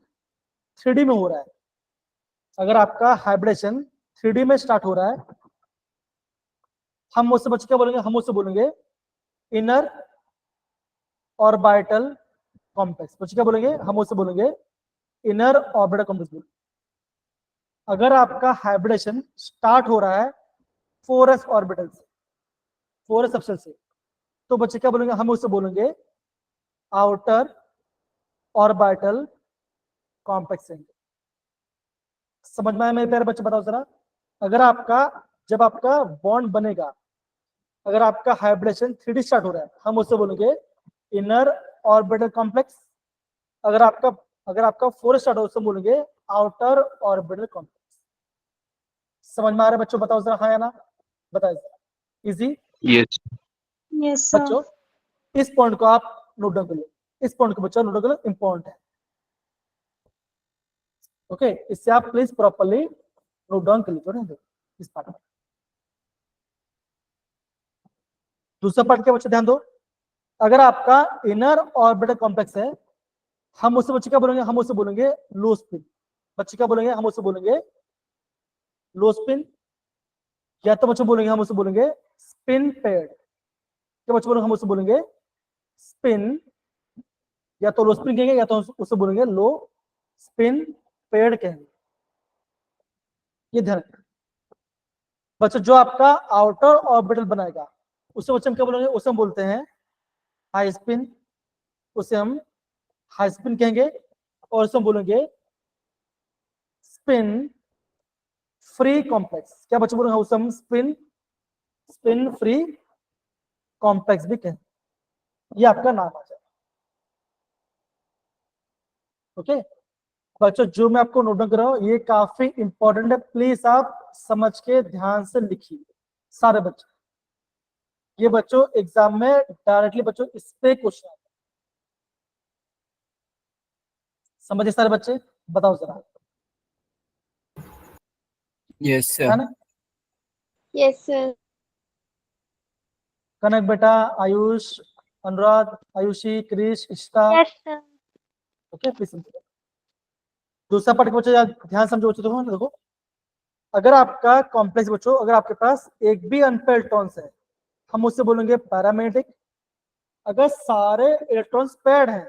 3D में हो रहा है, अगर आपका हाइब्रिडेशन 3D में स्टार्ट हो रहा है, हम उससे बच्चे क्या बोलेंगे, हम उससे बोलेंगे इनर ऑर्बिटल कॉम्प्लेक्स। बच्चे क्या बोलेंगे, हम उससे बोलेंगे इनर ऑर्बिटल कॉम्प्लेक्स। अगर आपका हाइब्रिडेशन स्टार्ट हो रहा है 4s ऑर्बिटल से, 4s सबसेल से, तो बच्चे क्या बोलेंगे, हम उससे बोलेंगे आउटर ऑर्बिटल कॉम्प्लेक्स। समझ में आया मेरे प्यारे बच्चे? बताओ जरा, अगर आपका जब आपका बॉन्ड बनेगा, अगर आपका हाइब्रिडेशन 3D स्टार्ट हो रहा है, हम उससे बोलेंगे इनर ऑर्बिटल कॉम्प्लेक्स। अगर आपका 4 स्टार्ट हो, उससे बोलेंगे आउटर ऑर्बिटल कॉम्प्लेक्स। समझ में आ रहा है बच्चों? बताओ जरा, हाँ या ना, बताओ। Easy Yes. Yes, sir. बच्चों, इस पॉइंट को आप नोट डाउन कर लो, इस पॉइंट को बच्चों नोट डाउन कर लो, इंपॉर्टेंट है, ओके। इससे आप प्लीज प्रॉपर्ली नोट डाउन कर लीजिए इस पार्ट में। दूसरा पार्ट क्या बच्चे ध्यान दो, अगर आपका इनर ऑर्बिटल कॉम्प्लेक्स है, हम उससे बच्चे क्या बोलेंगे, हम उससे बोलेंगे लो स्पिन। बच्चे क्या बोलेंगे, हम उससे बोलेंगे लो स्पिन, या तो बच्चे बोलेंगे, हम उससे बोलेंगे स्पिन पेयर्ड। क्या बच्चे बोलेंगे, हम उससे बोलेंगे स्पिन, या तो लो स्पिन कहेंगे या तो उससे बोलेंगे लो स्पिन पेयर्ड कहेंगे। ये ध्यान रखना बच्चों। जो आपका आउटर ऑर्बिटल बनाएगा उसे बच्चे हम क्या बोलेंगे, उसे हम बोलते हैं हाई स्पिन, उसे हम हाई स्पिन कहेंगे, और उसे हम बोलेंगे स्पिन फ्री कॉम्प्लेक्स। क्या बच्चे बोलेंगे, उसे हम स्पिन फ्री कॉम्प्लेक्स भी कहेंगे। ये आपका नाम आ जाए, ओके। बच्चों जो मैं आपको नोट डाउन कर रहा हूँ ये काफी इंपॉर्टेंट है, प्लीज आप समझ के ध्यान से लिखिए सारे बच्चे। ये बच्चों एग्जाम में डायरेक्टली बच्चों इस पे क्वेश्चन आता है। समझे सारे बच्चे? बताओ जरा, yes, sir. है ना। Yes, sir. कनक बेटा, Ayush, Anurag, Ayushi, Krish, Ishita, Yes, sir. Okay please. दूसरा पार्ट बच्चों ध्यान समझो बच्चों, देखो अगर आपका कॉम्प्लेक्स बच्चों, अगर आपके पास एक भी अनपेयर इलेक्ट्रॉन्स है हम उससे बोलेंगे पैरामैग्नेटिक। अगर सारे इलेक्ट्रॉन्स पेयर्ड हैं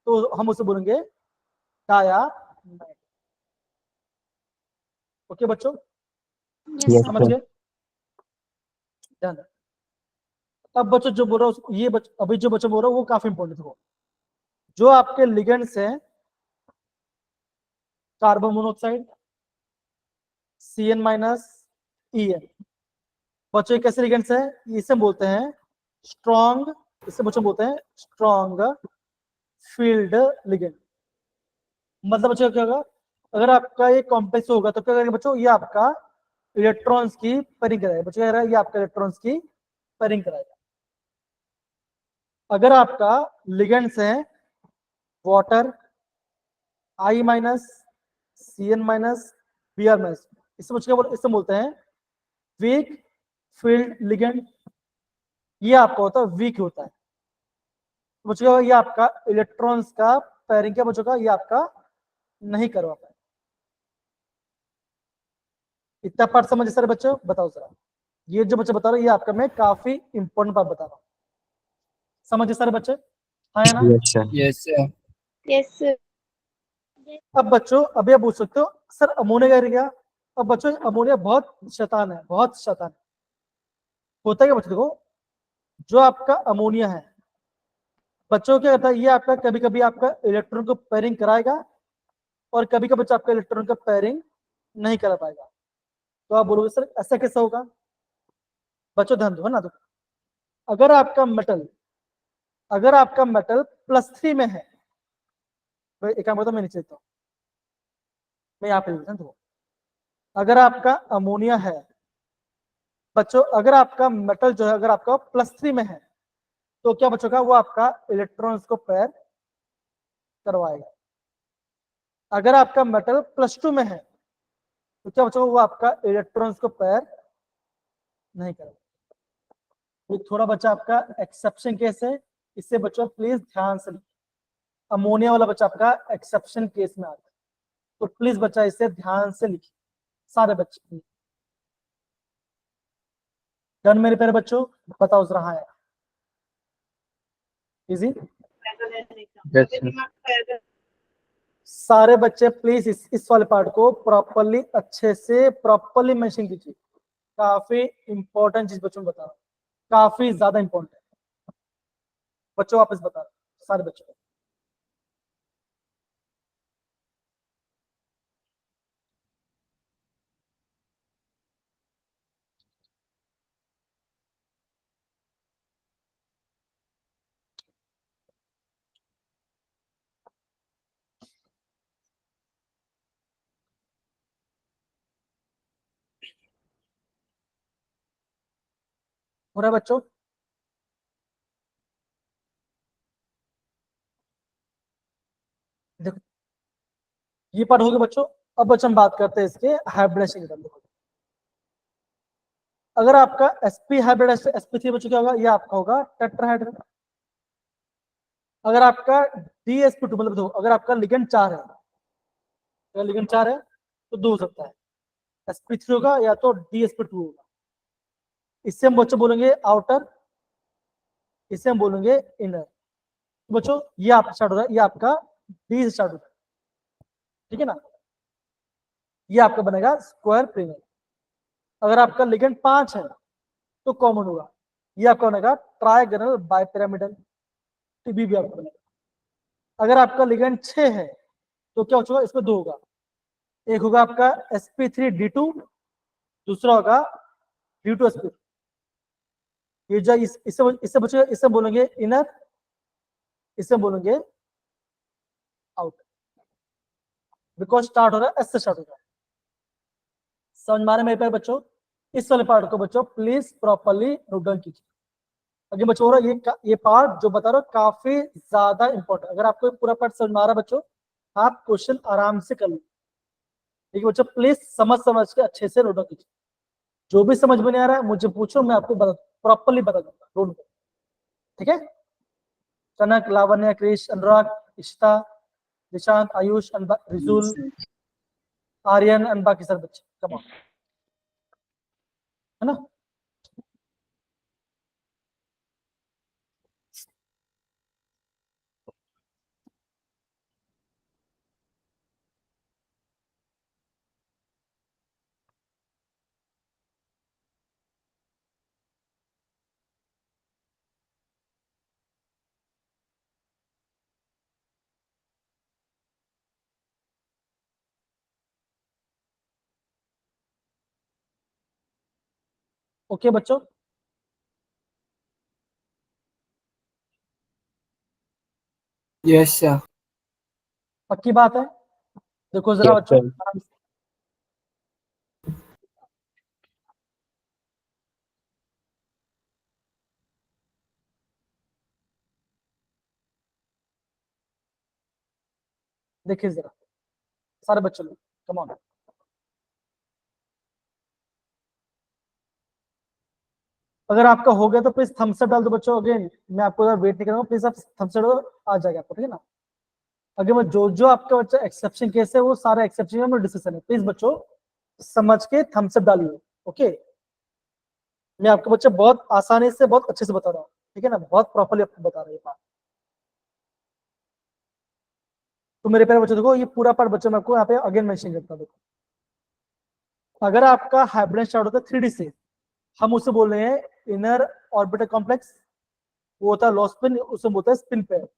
तो हम उसे बोलेंगे डायामैग्नेटिक। ओके बच्चों, Yes, समझ sir. गए? ध्यान रखो। अब बच्चों जो बोल रहा हूँ ये अभी जो बच्चों बोल रहा हूँ वो काफी इंपॉर्टेंट है। जो आपके लिगेंड्स हैं कार्बन मोनोऑक्साइड CN- EN, बच्चों ये कैसे लिगेंड्स है? इसे बोलते हैं स्ट्रॉन्ग, इसे बच्चों बोलते हैं स्ट्रॉन्ग फील्ड लिगेंड। मतलब बच्चों क्या होगा, अगर आपका ये कॉम्प्लेक्स होगा तो क्या करेगा बच्चों, ये आपका इलेक्ट्रॉन्स की पेयरिंग कराएगा। बच्चों कह रहा है ये आपका इलेक्ट्रॉन्स की पेयरिंग कराएगा। अगर आपका लिगेंड्स है वाटर I-, CN-, Br-, इसे बच्चों इसे बोलते हैं वीक फील्ड लिगेंड। ये आपका होता है वीक होता है। बच्चों ये आपका इलेक्ट्रॉन्स का पेयरिंग क्या बच्चों का, ये आपका नहीं करवा पाए। इतना पार्ट समझे सर बच्चों? बताओ जरा, ये जो बच्चे बता रहे हैं ये आपका मैं काफी इंपॉर्टेंट पार्ट बता रहा हूँ। समझे सारे बच्चे? हाँ या ना? Yes, sir. Yes, sir. Yes, sir. अब बच्चों अभी आप पूछ सकते हो सर अमोनिया का क्या? अब बच्चों अमोनिया बहुत शैतान है, बहुत शैतान है। होता है क्या बच्चों, देखो जो आपका अमोनिया है बच्चों क्या करता है, ये आपका कभी कभी आपका इलेक्ट्रॉन को पेयरिंग कराएगा और कभी कभी बच्चा आपका इलेक्ट्रॉन का पेयरिंग नहीं करा पाएगा। तो आप बोलोगे सर ऐसा कैसा होगा? बच्चों ध्यान दो, है ना? तो अगर आपका मेटल +3 में है, तो एक काम होता मैं नीचे देता हूँ, मैं यहाँ पे लिखता हूँ। अगर आपका अमोनिया है बच्चों, अगर आपका मेटल जो है अगर आपका +3 में है तो क्या बच्चों का वो आपका इलेक्ट्रॉन्स को पेयर करवाएगा। अगर आपका मेटल +2 में है तो क्या बच्चों वो आपका इलेक्ट्रॉन्स को पेयर नहीं करेगा। ये थोड़ा बच्चा आपका एक्सेप्शन केस है, इससे बच्चों प्लीज ध्यान से, अमोनिया वाला बच्चा आपका एक्सेप्शन केस में आता है, तो प्लीज बच्चा इसे ध्यान से लिखिए सारे बच्चे। डन मेरे प्यारे बच्चों? बताओ जरा। हाँ इजी? Yes, sir. सारे बच्चे प्लीज इस वाले पार्ट को प्रॉपरली अच्छे से प्रॉपरली मेंशन कीजिए। काफी इंपॉर्टेंट चीज बच्चों बता रहा हूँ, काफी ज्यादा इंपॉर्टेंट है बच्चों। वापस बता रहा हूँ सारे बच्चों को। हो रहा है बच्चों? देखो ये पार्ट हो गया बच्चों। अब बच्चों हम बात करते हैं इसके हाइब्रिडेशन के। अगर आपका sp हाइब्रिड sp3 बच्चों क्या होगा, ये आपका होगा टेट्राहेड्रल। अगर आपका dsp2 मतलब देखो अगर आपका लिगेंड 4 है, अगर लिगेंड 4 है तो 2 हो सकता है, sp3 होगा या तो dsp2 होगा। इससे हम बच्चों बोलेंगे आउटर, इसे हम बोलेंगे इनर। बच्चों ये आपका स्टार्ट हो रहा है, ये आपका डी से स्टार्ट होता है, ठीक है ना? ये आपका बनेगा स्क्वायर प्रिंगल। अगर आपका लिगेंड 5 है तो कॉमन होगा, ये आपका बनेगा ट्राइगोनल बाइपिरामिडल, टीबी भी आपका बनेगा। अगर आपका लिगेंड 6 है तो क्या होगा, इसमें 2 होगा, एक होगा आपका sp3d2, दूसरा होगा d2sp3। ये जो इससे बच्चों इससे बोलेंगे इनर, इससे बोलेंगे आउटर, बिकॉज स्टार्ट हो रहा है एस से स्टार्ट हो रहा है। समझ में आ रहा है मेरे प्यारे बच्चों? इस वाले पार्ट को बच्चों प्लीज प्रॉपरली नोट डाउन कीजिए। अगर बच्चों हो रहा है ये पार्ट जो बता रहा हूं काफी ज्यादा इंपॉर्टेंट। अगर आपको पूरा पार्ट समझ में आ रहा है बच्चों, आप क्वेश्चन आराम से कर लो। ठीक है बच्चों, प्लीज समझ के अच्छे से नोट डाउन कीजिए। जो भी समझ में नहीं आ रहा है मुझे पूछो, मैं आपको प्रॉपरली बता दूंगा। डोंट वरी, ठीक है? कनक, लावण्य, क्रिश, अनुराग, इशिता, निशांत, आयुष, रिजुल, आर्यन एंड बाकी सारे बच्चे, कम ऑन, है ना? ओके बच्चों, Yes, sir. पक्की बात है? देखो जरा Yes, बच्चों, sir. आराम से। देखिए जरा सारे बच्चों लोग, कम ऑन। अगर आपका हो गया तो प्लीज थम्स अप डाल दो बच्चों। अगेन मैं आपको वेट नहीं करूंगा, प्लीज आप थम्स अप आ जाएगा आपको, ठीक है ना? अगर मैं जो आपका बच्चा एक्सेप्शन केस है वो सारे एक्सेप्शन में डिसीजन है, प्लीज बच्चों समझ के थम्स अप डालिए। ओके, मैं आपको बच्चा बहुत आसानी से बहुत अच्छे से बता रहा हूँ, ठीक है ना? बहुत प्रॉपर्ली आपको बता रहा हूँ बात। तो मेरे प्यारे बच्चों देखो, ये पूरा पार्ट बच्चों मैं आपको यहाँ पे अगेन मेंशन करता हूँ। देखो अगर आपका हाइब्रिड स्टार्ट होता है 3D से, हम उसे बोल रहे हैं इनर ऑर्बिटल कॉम्प्लेक्स, वो होता है लॉ स्पिन, उसे बोलते हैं स्पिन पेयर।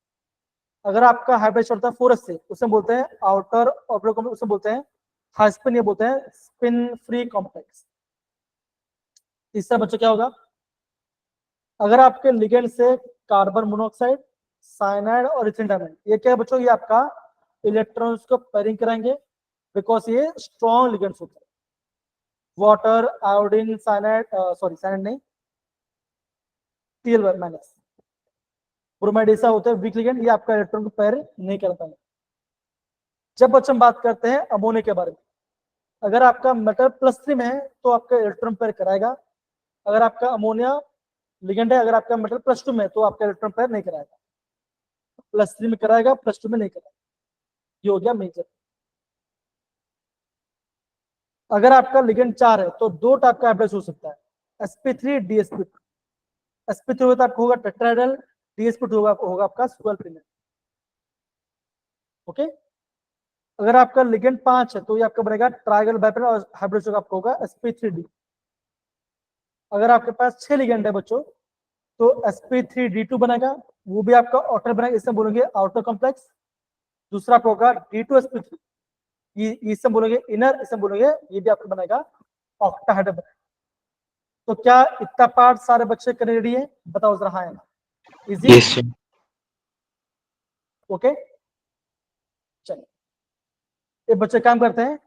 अगर आपका हाइब्रिड स्टार्ट होता है 4S से, उसे बोलते हैं आउटर ऑर्बिटल कॉम्प्लेक्स, उसे बोलते हैं हाई स्पिन, ये बोलते हैं स्पिन फ्री कॉम्प्लेक्स। तीसरा बच्चों क्या होगा? अगर आपके लिगेंड से कार्बन मोनोऑक्साइड, साइनाइड और इथिलीन डाइमाइड, ये क्या है बच्चों? ये आपका इलेक्ट्रॉन्स को पेयरिंग कराएंगे, बिकॉज ये स्ट्रॉन्ग लिगेंड्स होते हैं। Water, iodine, cyanide, sorry cyanide नहीं, Cl माइनस, ब्रोमाइड ऐसा होता है वीक लिगेंड, ये आपका इलेक्ट्रॉन को पेयर नहीं कर पाएंगे। जब बच्चे हम बात करते हैं अमोनिया के बारे में, अगर आपका मेटल +3 में है तो आपका इलेक्ट्रॉन पेयर कराएगा। अगर आपका अमोनिया लिगेंड है, अगर आपका मेटल +2 में है तो आपका इलेक्ट्रॉन पेयर नहीं कराएगा। +3 में कराएगा, +2 में नहीं कराएगा। ये हो गया मेजर। अगर आपका लिगेंड 4 है तो दो टाइप का हाइब्रिड हो सकता है, sp3 dsp2। sp3 होगा तो आपको होगा टेट्राहेड्रल, dsp2 होगा आपका स्क्वायर पिरियड। ओके, अगर आपका लिगेंड 5 है तो ये आपका बनेगा ट्राइगल बाइपेरियल, और हाइब्रिड आपका होगा sp3d। अगर आपके पास 6 लिगेंड है बच्चों तो sp3d2 बनेगा, वो भी आपका आउटर बनेगा, इसे बोलेंगे आउटर कॉम्प्लेक्स। दूसरा आपका होगा d2sp3, इसे बोलेंगे इनर, इसे बोलेंगे, ये भी आपको बनेगा ऑक्टाहेड्रल। तो क्या इतना पार्ट सारे बच्चे करने रेडी है? बताओ जरा हाँ है ना? इजी? Yes, sir. ओके, चलिए ये बच्चे काम करते हैं।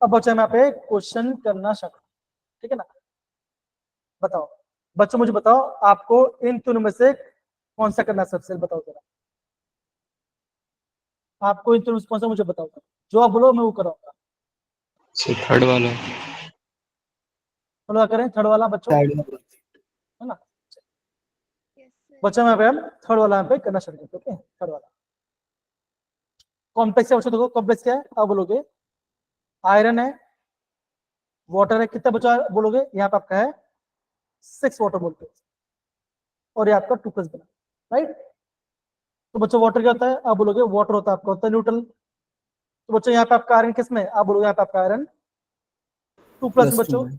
अब बच्चे मैं पे क्वेश्चन करना चाहता हूँ, ठीक है ना? बताओ बच्चों, मुझे बताओ आपको इन तीनों में से कौन सा करना है सबसे, बताओ जरा। आपको इन तीनों में से कौन सा, मुझे बताओ। जो आप बोलो मैं वो कराऊंगा। So third वाला. चलो करें थर्ड वाला बच्चों, Third वाला. है ना? Yes, sir. बच्चों में हम थर्ड वाला यहाँ पे करना शुरू करते हैं। ओके, थर्ड वाला कॉम्प्लेक्स है बच्चों। देखो कॉम्प्लेक्स क्या है, आप बोलोगे आयरन है, वाटर है, कितना बचा बोलोगे? यहाँ पे आपका है 6 वाटर बोलते हैं, और ये आपका 2+ बना, राइट? तो बच्चों वाटर क्या होता है? आप बोलोगे वाटर होता है आपका होता है न्यूट्रल। तो बच्चों यहाँ पे आपका आयरन किस में है? आप बोलोगे यहाँ पे आपका आयरन 2+ Plus बच्चों। 2.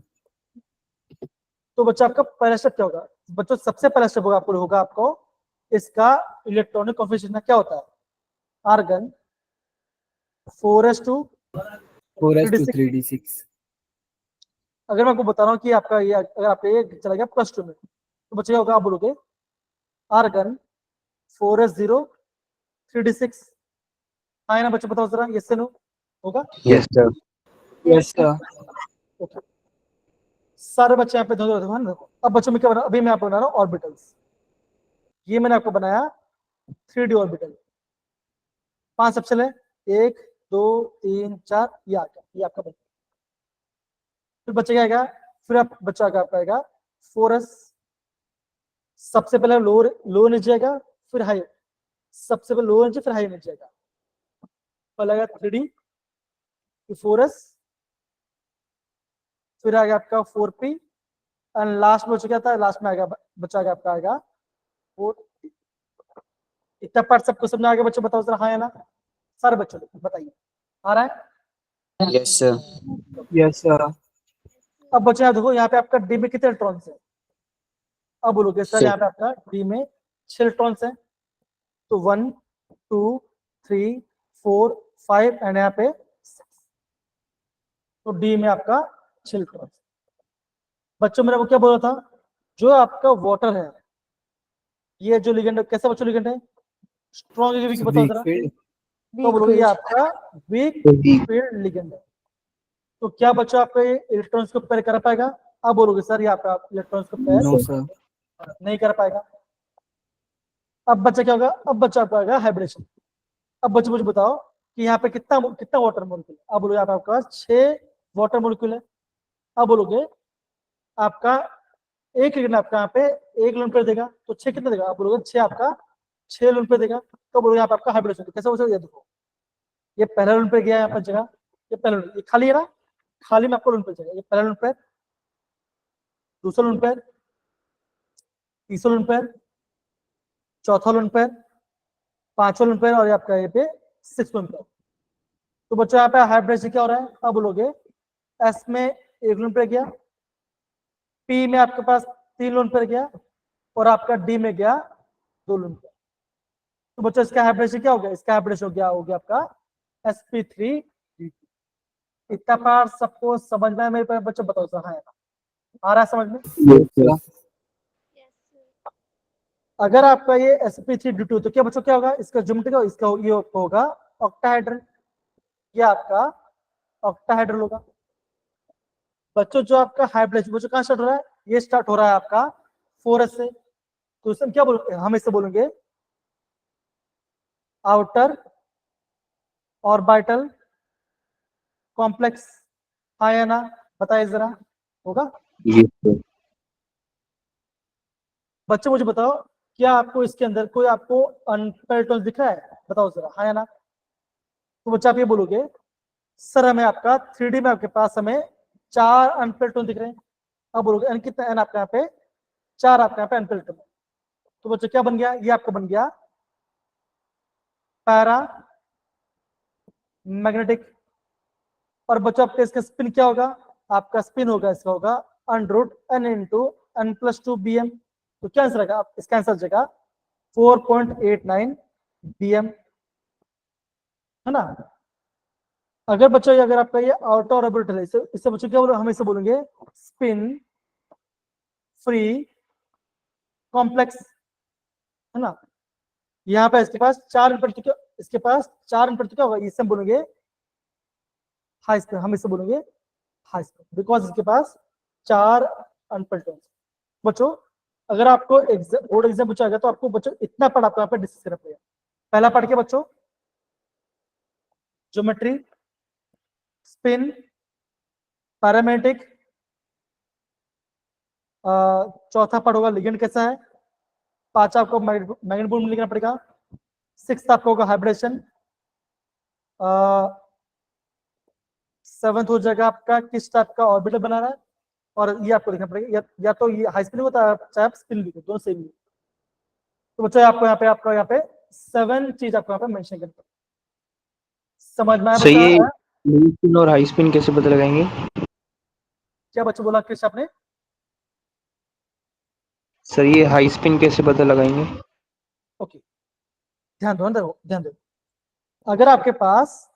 तो बच्चों आपका पहला स्टेप क्या होगा? बच्चों सबसे पहला स्टेप होगा आपको इसका इलेक्ट्रॉनिक कॉन्फ़िगरेशन क्या होता है? Argon 4s2 4s to 3d6। 3d6. अगर मैं आपको बता रहा हूँ कि आपका ये अगर आपका ये चला गया +2 में, तो बच्चे क्या होगा? आप बोलोगे आर्गन 4s0 3d6। हाँ ना बच्चे, बताओ जरा, ये से नो होगा? Yes, sir. Yes, sir. Okay, सारे बच्चे यहाँ पे देखो। अब बच्चों में क्या बना? अभी मैं आपको बना रहा हूँ ऑर्बिटल्स। ये मैंने आपको बनाया 3D ऑर्बिटल, 5 सबसे है, 1 2 3 4, ये आ गया, ये आपका बन गया। फिर बच्चे क्या आएगा? फिर आप बच्चा का आपका आएगा 4s, सबसे पहले लो नीचे जाएगा, फिर हाई, सबसे पहले लो नीचे फिर हाई नीचे जाएगा। पहले आएगा 3D, 4S, फिर आएगा आपका 4P, एंड लास्ट में क्या था, लास्ट में आएगा बचा गया आपका आएगा 4T। इतना पार्ट सबको समझ आ गया बच्चों? बताओ जरा हाँ या ना, सारे बच्चों बताइए, आ रहा है? Yes sir. Yes sir. अब बच्चों यहाँ देखो, यहाँ पे आपका डी में कितने इलेक्ट्रॉन्स है? अब बोलोगे सर यहाँ पे आपका डी में 6 इलेक्ट्रॉन्स है, तो 1 2 3 4 5 एंड यहाँ पे 6, तो डी में आपका 6 इलेक्ट्रॉन्स। बच्चों मैंने वो क्या बोला था, जो आपका वाटर है, ये जो लिगेंड कैसा बच्चों लिगेंड है, स्ट्रॉन्ग है वीक, बताओ जरा। तो बोलोगे ये आपका वीक फील्ड लिगेंड है। तो क्या बच्चों आपका ये इलेक्ट्रॉन्स को पेयर कर पाएगा? अब बोलोगे सर यहाँ पे आप इलेक्ट्रॉन्स को पेयर नो सर। नहीं कर पाएगा। अब बच्चा क्या होगा, अब बच्चा आपका आएगा हाइब्रिडेशन। अब बच्चे मुझे बताओ कि यहाँ पे कितना कितना वाटर मोलिक्यूल है? अब बोलोगे यहाँ पे आपके पास 6 वाटर मोलिक्यूल है। अब बोलोगे आपका एक लिगेंड आपका यहाँ पे 1 लोन पेयर देगा, तो 6 कितना देगा? आप बोलोगे 6 आपका 6 लोन पेयर देगा। तो बोलोगे यहाँ पे आपका हाइब्रिडेशन कैसे हो सकता है? देखो ये पहला लोन पेयर गया यहाँ पर जगह, ये पहला लोन, ये खाली है ना, खाली में आपको लोन पेयर जाएगा। ये पहला लोन पेयर, दूसरा लोन पेयर, तीसरा लोन पेयर, चौथा लोन पेयर, पांचवा लोन पेयर, और ये आपका ये पे 6 लोन पेयर। तो बच्चों यहाँ पे हाइब्रिडेशन क्या हो रहा है? अब बोलोगे एस में 1 लोन पेयर गया, पी में आपके पास 3 लोन पेयर गया, और आपका डी में गया 2 लोन पेयर। तो बच्चों इसका हाइब्रिडेशन क्या हो गया? इसका हाइब्रिडेशन हो गया आपका sp3। इतना पार्ट सबको समझ में है मेरे पास? बच्चों बताओ सर हाँ या ना, आ रहा है समझ में? Yes sir. Yes, sir. अगर आपका ये sp3 तो क्या बच्चों क्या होगा? इसका ज्योमेट्री का इसका ये होगा ऑक्टाहेड्रल, ये आपका ऑक्टाहेड्रल होगा। बच्चों जो आपका हाइब्रिडेशन बच्चों कहाँ स्टार्ट हो रहा है? ये स्टार्ट हो रहा है आपका 4s से। तो इसमें क्या बोलोगे? हम इससे बोलेंगे आउटर ऑर्बिटल कॉम्प्लेक्स, हाँ या ना, बताइए जरा, होगा? Yes sir. बच्चों मुझे बताओ क्या आपको इसके अंदर कोई आपको अनपेयर इलेक्ट्रॉन दिख रहा है? बताओ जरा हाँ या ना। तो बच्चा आप ये बोलोगे सर हमें आपका 3D में आपके पास हमें 4 अनपेयर इलेक्ट्रॉन दिख रहे हैं। अब बोलोगे एन कितना? एन आपके यहाँ पे 4 आपके यहाँ पे अनपेयर इलेक्ट्रॉन। तो बच्चों क्या बन गया? ये आपका बन गया पैरा मैग्नेटिक। और बच्चों आपका इसका स्पिन क्या होगा? आपका स्पिन होगा, इसका होगा √n × n+2 bm। तो क्या आंसर आएगा? इसका आंसर जाएगा 4.89 bm, है ना। अगर बच्चों अगर आपका ये आउटर ऑर्बिटल है, इससे बच्चों क्या बोलो? हम इसे बोलेंगे स्पिन फ्री कॉम्प्लेक्स, है ना। यहाँ पे इसके पास 4 इनपुट, इसके पास 4 इनपुट क्या होगा? इसे हम बोलेंगे हाई स्पिन, हम इसे बोलेंगे हाई स्पिन, बिकॉज इसके पास 4 अनपेयर। बच्चों अगर आपको बोर्ड एग्जाम पूछा गया तो आपको बच्चों इतना पार्ट आपको यहाँ पे डिस्कस करना पड़ेगा। पहला पार्ट क्या बच्चों? ज्योमेट्री, स्पिन, पैरामेग्नेटिक, चौथा पार्ट होगा लिगेंड कैसा है, पांचवा आपको मैग्नेट बॉन्ड लिखना पड़ेगा, 6th आपको होगा हाइब्रिडेशन, 7th हो जाएगा आपका किस टाइप का ऑर्बिटल बना रहा है, और ये आपको लिखना पड़ेगा या तो ये हाई स्पिन होता है चाहे आप स्पिन लिखो, दोनों सेम लिखो। तो बच्चों आपको यहाँ पे 7 चीज आपको यहाँ पे मेंशन करना है। समझ में आया सही है। बच्चा? लो स्पिन और हाई स्पिन कैसे पता लगाएंगे? क्या बच्चों बोला कृष्ण आपने? सर ये हाई स्पिन कैसे पता लगाएंगे? ओके, ध्यान दो। अगर आपके पास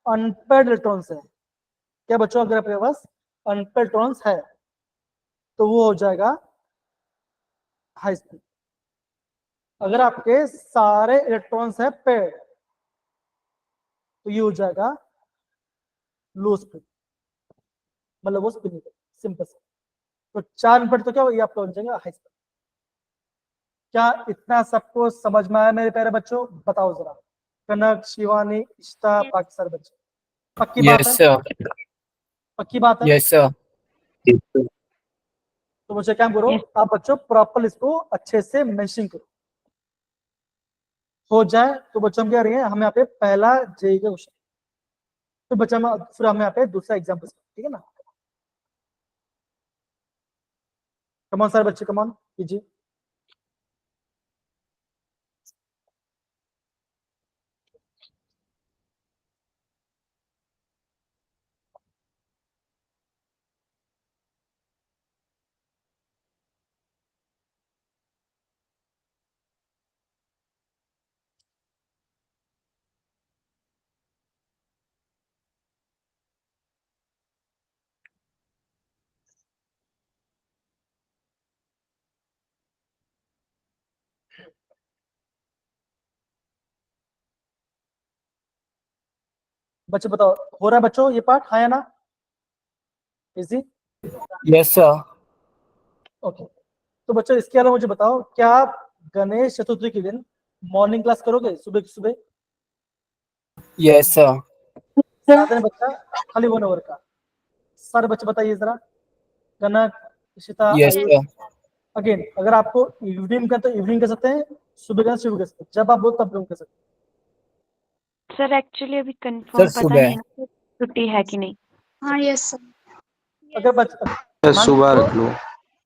अनपेयर्ड इलेक्ट्रॉन्स है, क्या बच्चों अगर आपके पास अनपेयर्ड इलेक्ट्रॉन्स है तो वो हो जाएगा हाई स्पिन। अगर आपके सारे इलेक्ट्रॉन्स है पेयर्ड तो ये हो जाएगा लो स्पिन, मतलब वो स्पिन, सिंपल से। तो 4 इनपुट तो क्या ये आपका बन जाएगा हाई स्पिन। क्या इतना सबको समझ में आया मेरे प्यारे बच्चों? बताओ जरा, कनक, शिवानी, इष्टा, बाकी सारे बच्चे, पक्की बात यस है? सर। पक्की बात है? Yes sir. तो मुझे क्या करो, आप बच्चों प्रॉपर इसको अच्छे से मेंशन करो। हो जाए तो बच्चों हम क्या करेंगे, हम यहाँ पे पहला जेई का क्वेश्चन, तो बच्चा फिर हम यहाँ पे दूसरा एग्जाम्पल, ठीक है ना। कमान सारे बच्चे कमान कीजिए। बच्चे बताओ, हो रहा है बच्चों ये पार्ट, हाँ या ना? इजी? Yes, sir. ओके। तो बच्चों इसके अलावा मुझे बताओ, क्या आप गणेश चतुर्थी के दिन मॉर्निंग क्लास करोगे सुबह की सुबह? Yes, sir. साथ में बच्चा खाली 1 आवर का, सारे बच्चे बताइए जरा। Kanak, Ishita, Yes, Ayush. sir. Again अगर आपको इवनिंग का तो इवनिंग कर सकते हैं, सुबह का सुबह कर सकते हैं, जब आप बोलो तब कर सकते हैं। सर एक्चुअली अभी कंफर्म सर, पता नहीं है सुबह। ना कि छुट्टी है कि नहीं। हाँ यस सर। अगर बच्चा सुबह रख लो।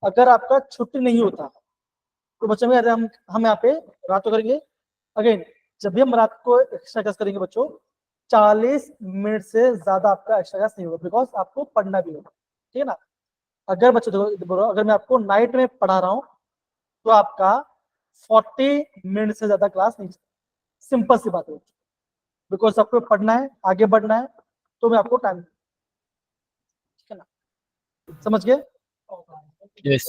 अगर आपका छुट्टी नहीं होता तो बच्चों में हम यहाँ पे रात को करेंगे। अगेन जब भी हम रात को एक्स्ट्रा क्लास करेंगे बच्चों, 40 मिनट से ज्यादा आपका एक्स्ट्रा क्लास नहीं होगा, बिकॉज आपको पढ़ना भी होगा, ठीक है ना। अगर बच्चों देखो, अगर मैं आपको नाइट में पढ़ा रहा हूँ तो आपका 40 मिनट से ज्यादा क्लास नहीं, सिंपल सी बात है, बिकॉज आपको पढ़ना है, आगे बढ़ना है, तो मैं आपको टाइम, ठीक है ना, समझ गए? Yes.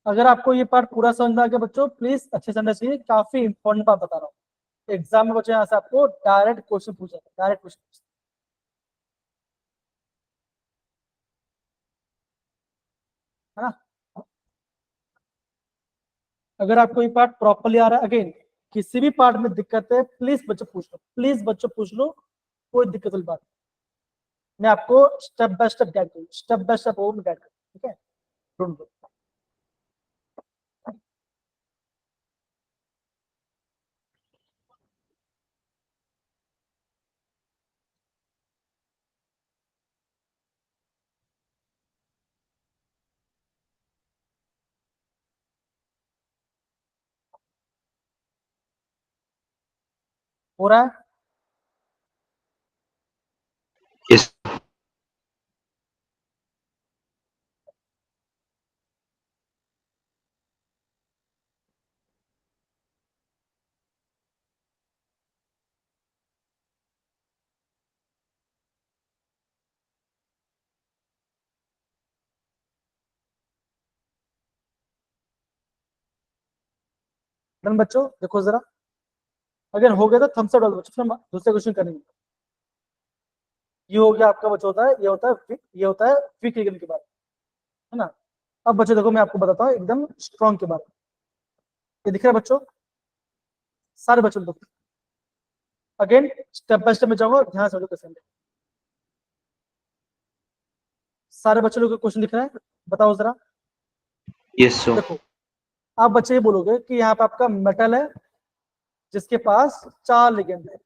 अगर आपको ये पार्ट पूरा समझ में आ गया बच्चों, प्लीज अच्छे से समझिए, काफी इंपॉर्टेंट बात बता रहा हूँ। एग्जाम में बच्चों यहाँ से आपको डायरेक्ट क्वेश्चन पूछा, डायरेक्ट क्वेश्चन, है ना। अगर आपको ये पार्ट प्रॉपरली आ रहा है, अगेन किसी भी पार्ट में दिक्कत है प्लीज बच्चों पूछ लो, प्लीज बच्चों पूछ लो, कोई दिक्कत वाली बात नहीं। मैं आपको स्टेप बाय स्टेप गाइड करूँ, स्टेप बाय स्टेप वो गाइड करूँ, ठीक है, डोंट वरी। हो रहा है? यस। डन बच्चों, देखो जरा, अगर हो गया तो थम्स अप डाल दो बच्चों, फिर हम दूसरे क्वेश्चन करेंगे। ये हो गया आपका बच्चा, होता है ये होता है, ये होता है वीक रीजन के बारे में, है ना। अब बच्चों देखो, मैं आपको बताता हूँ एकदम स्ट्रॉन्ग के बारे में। ये दिख रहा है बच्चों, सारे बच्चों को अगेन स्टेप बाय स्टेप में जाऊंगा, ध्यान से कैसे। सारे बच्चों लोग क्वेश्चन दिख रहा है, बताओ जरा। Yes sir. देखो आप बच्चे ये बोलोगे कि यहाँ पे आपका मेटल है जिसके पास 4 लिगेंड है,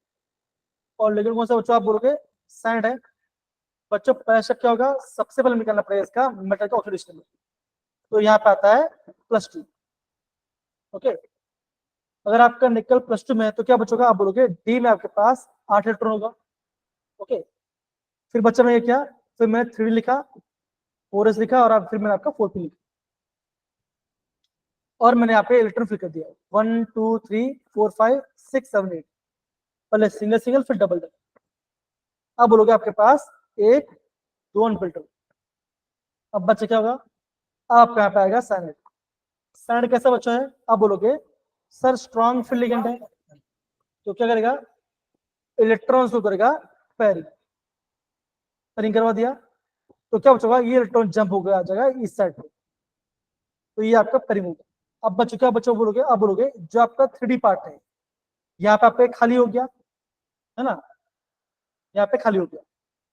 और लिगेंड कौन सा बच्चों आप बोलोगे? सैंड है। बच्चों पहला स्टेप क्या होगा? सबसे पहले निकालना पड़ेगा इसका मेटल का ऑक्सीडेशन, तो यहाँ पे आता है +2। ओके, अगर आपका निकल +2 में है तो क्या बचोगा? आप बोलोगे डी में आपके पास 8 इलेक्ट्रॉन होगा। ओके, फिर बच्चा में ये क्या, फिर मैंने 3 लिखा, 4s लिखा, और फिर मैंने आपका 4p लिखा, और मैंने यहाँ पे इलेक्ट्रॉन फिल कर दिया 1 2 3 4 5 6 7 8, पहले सिंगल सिंगल फिर डबल डबल। अब बोलोगे आपके पास 1 2 अनफिल्टर। अब बच्चे क्या होगा? आपका यहाँ पे आएगा सैनेट। सैनेट कैसा बच्चा है? आप बोलोगे सर स्ट्रॉन्ग फील्ड लिगेंड है, तो क्या करेगा? इलेक्ट्रॉन को करेगा पेयरिंग, पेयरिंग करवा दिया, तो क्या बचेगा? ये इलेक्ट्रॉन जंप हो गया, आ जाएगा इस साइड पे, तो ये आपका पेयरिंग हो गया। अब बच्चों क्या बच्चों बोलोगे? आप बोलोगे जो आपका 3D पार्ट है, यहाँ पे आपका खाली हो गया, है ना, यहाँ पे खाली हो गया।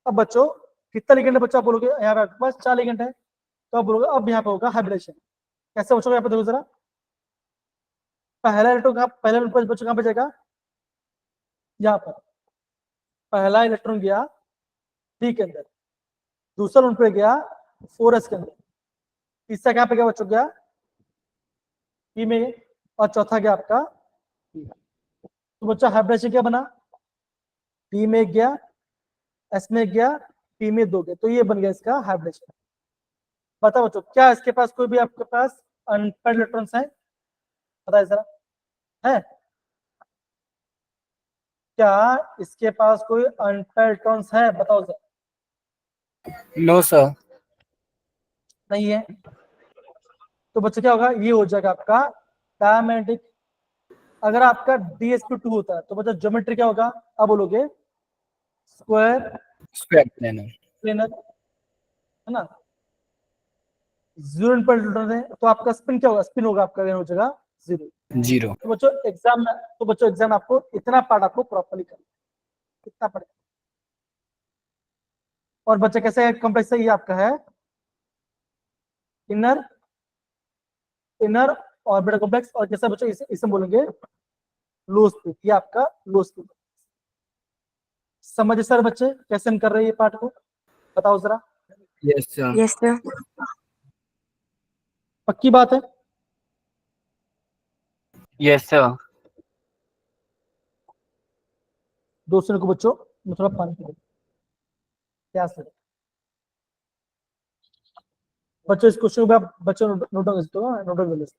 अब बच्चों कितना लिगेंड है बच्चा? बोलोगे यहाँ पे आपके पास 4 लिगेंड है, तो आप बोलोगे अब यहाँ पे होगा हाइब्रिडेशन, कैसे बच्चों यहाँ पे देखो जरा, पहला इलेक्ट्रॉन बच्चों कहाँ पे जाएगा, यहाँ पर पहला इलेक्ट्रॉन गया डी के अंदर, दूसरा उन पे गया 4s के अंदर, तीसरा कहाँ पे गया बच्चों, गया पी में, और चौथा गया आपका P। तो बच्चा हाइब्रिडेशन क्या बना, डी में गया, एस में गया, पी में 2 गए, तो ये बन गया इसका हाइब्रिडेशन। बताओ बच्चों, क्या इसके पास कोई भी आपके पास अनपेयर्ड इलेक्ट्रॉन्स है, बताइए जरा, है क्या इसके पास कोई अनपेयर्ड इलेक्ट्रॉन्स है, बताओ जरा। No, sir. नहीं है, तो बच्चों क्या होगा, ये हो जाएगा आपका डायमैग्नेटिक। अगर आपका DsP2 होता है तो बच्चा ज्योमेट्री क्या होगा, अब बोलोगे स्क्वायर Square planar. प्लेनर, है ना। 0 इलेक्ट्रॉन है तो आपका स्पिन क्या होगा, स्पिन होगा आपका हो जाएगा 0। 0. तो बच्चों एग्जाम आपको इतना पार्ट आपको प्रॉपर्ली करना है, इतना पड़ेगा। और बच्चे कैसे कॉम्प्लेक्स है, ये आपका है इनर ऑर्बिटल कॉम्प्लेक्स, और जैसा बच्चों इसे बोलेंगे लो स्पीड, ये आपका लो स्पीड। समझे सर बच्चे कैसे हम कर रहे हैं ये पार्ट को, बताओ जरा, Yes, sir. Yes, sir. पक्की बात है। Yes, sir. दूसरे को बच्चों मैं थोड़ा पानी पी क्या सर, बच्चों इस क्वेश्चन को आप बच्चों नोट डाउन कर सकते हो, नोट डाउन कर सकते हो।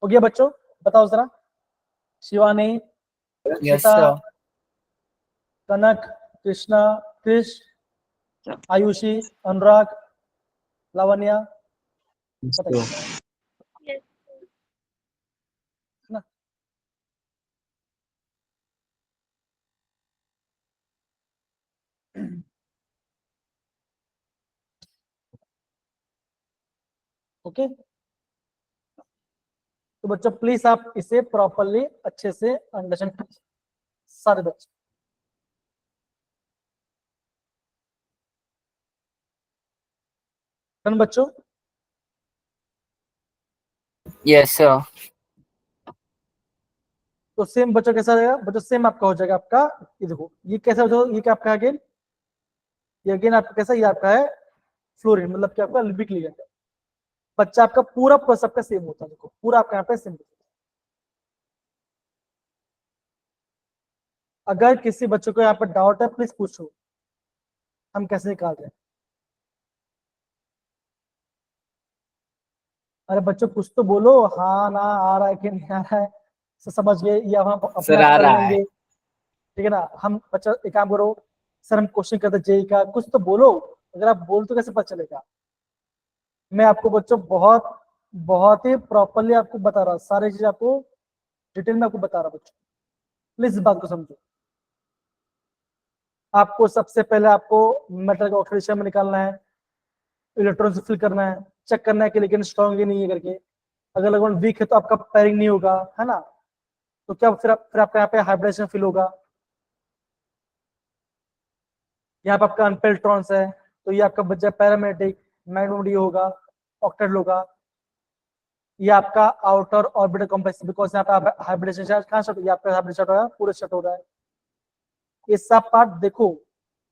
हो गया बच्चों, बताओ जरा, शिवानी, Yes, सीता, sir. कनक, कृष्णा, कृष, Sir. आयुषी, अनुराग, लावण्या, Yes, बताइए sir. Yes. ना। ओके, तो बच्चों प्लीज आप इसे प्रॉपरली अच्छे से अंडरस्टैंड कीजिए सारे बच्चे। डन बच्चों, Yes, sir. तो सेम बच्चों कैसा रहेगा, बच्चों सेम आपका हो जाएगा आपका, ये देखो ये कैसा हो जाएगा, ये क्या आपका अगेन, ये अगेन आपका कैसा, ये आपका है फ्लोरीन, मतलब क्या आपका लिपिक लिगेंड है। बच्चा आपका पूरा प्रोसेस आपका सेम होता है, देखो पूरा आपका यहाँ पे सेम। अगर किसी बच्चों को यहाँ पर डाउट है प्लीज पूछो, हम कैसे निकाल रहे हैं। अरे बच्चों कुछ तो बोलो, हाँ ना आ रहा है कि नहीं आ रहा है, समझ गए, या हम अपने सर आप आ कर रहा है। लेंगे, ठीक है ना। हम बच्चा एक काम करो, सर हम क्वेश्चन करते जेई का, कुछ तो बोलो, अगर आप बोल तो कैसे पता चलेगा। मैं आपको बच्चों बहुत बहुत ही प्रॉपरली आपको बता रहा हूँ, सारी चीज आपको डिटेल में आपको बता रहा हूँ बच्चों, प्लीज इस बात को समझो। आपको सबसे पहले आपको मेटल का ऑक्सीडेशन में निकालना है, इलेक्ट्रॉन से फिल करना है, चेक करना है कि लेकिन स्ट्रॉन्ग ही नहीं है करके, अगर इलेक्ट्रॉन वीक है तो आपका पेयरिंग नहीं होगा, है ना। तो क्या फिर आपका यहाँ पे हाइब्रिडेशन फिल होगा, यहाँ पे आपका अनपेयर्ड इलेक्ट्रॉन्स है, तो ये आपका बच जाए पैरामेग्नेटिक, मैग्नेटिक होगा, ऑक्टेट होगा। ये आपका आउटर ऑर्बिटल कॉम्प्लेक्स, बिकॉज यहाँ पे हाइब्रिडेशन कहाँ स्टार्ट हो गया, आपका हाइब्रिडेशन स्टार्ट हो रहा है, पूरा स्टार्ट हो रहा है। ये सब पार्ट देखो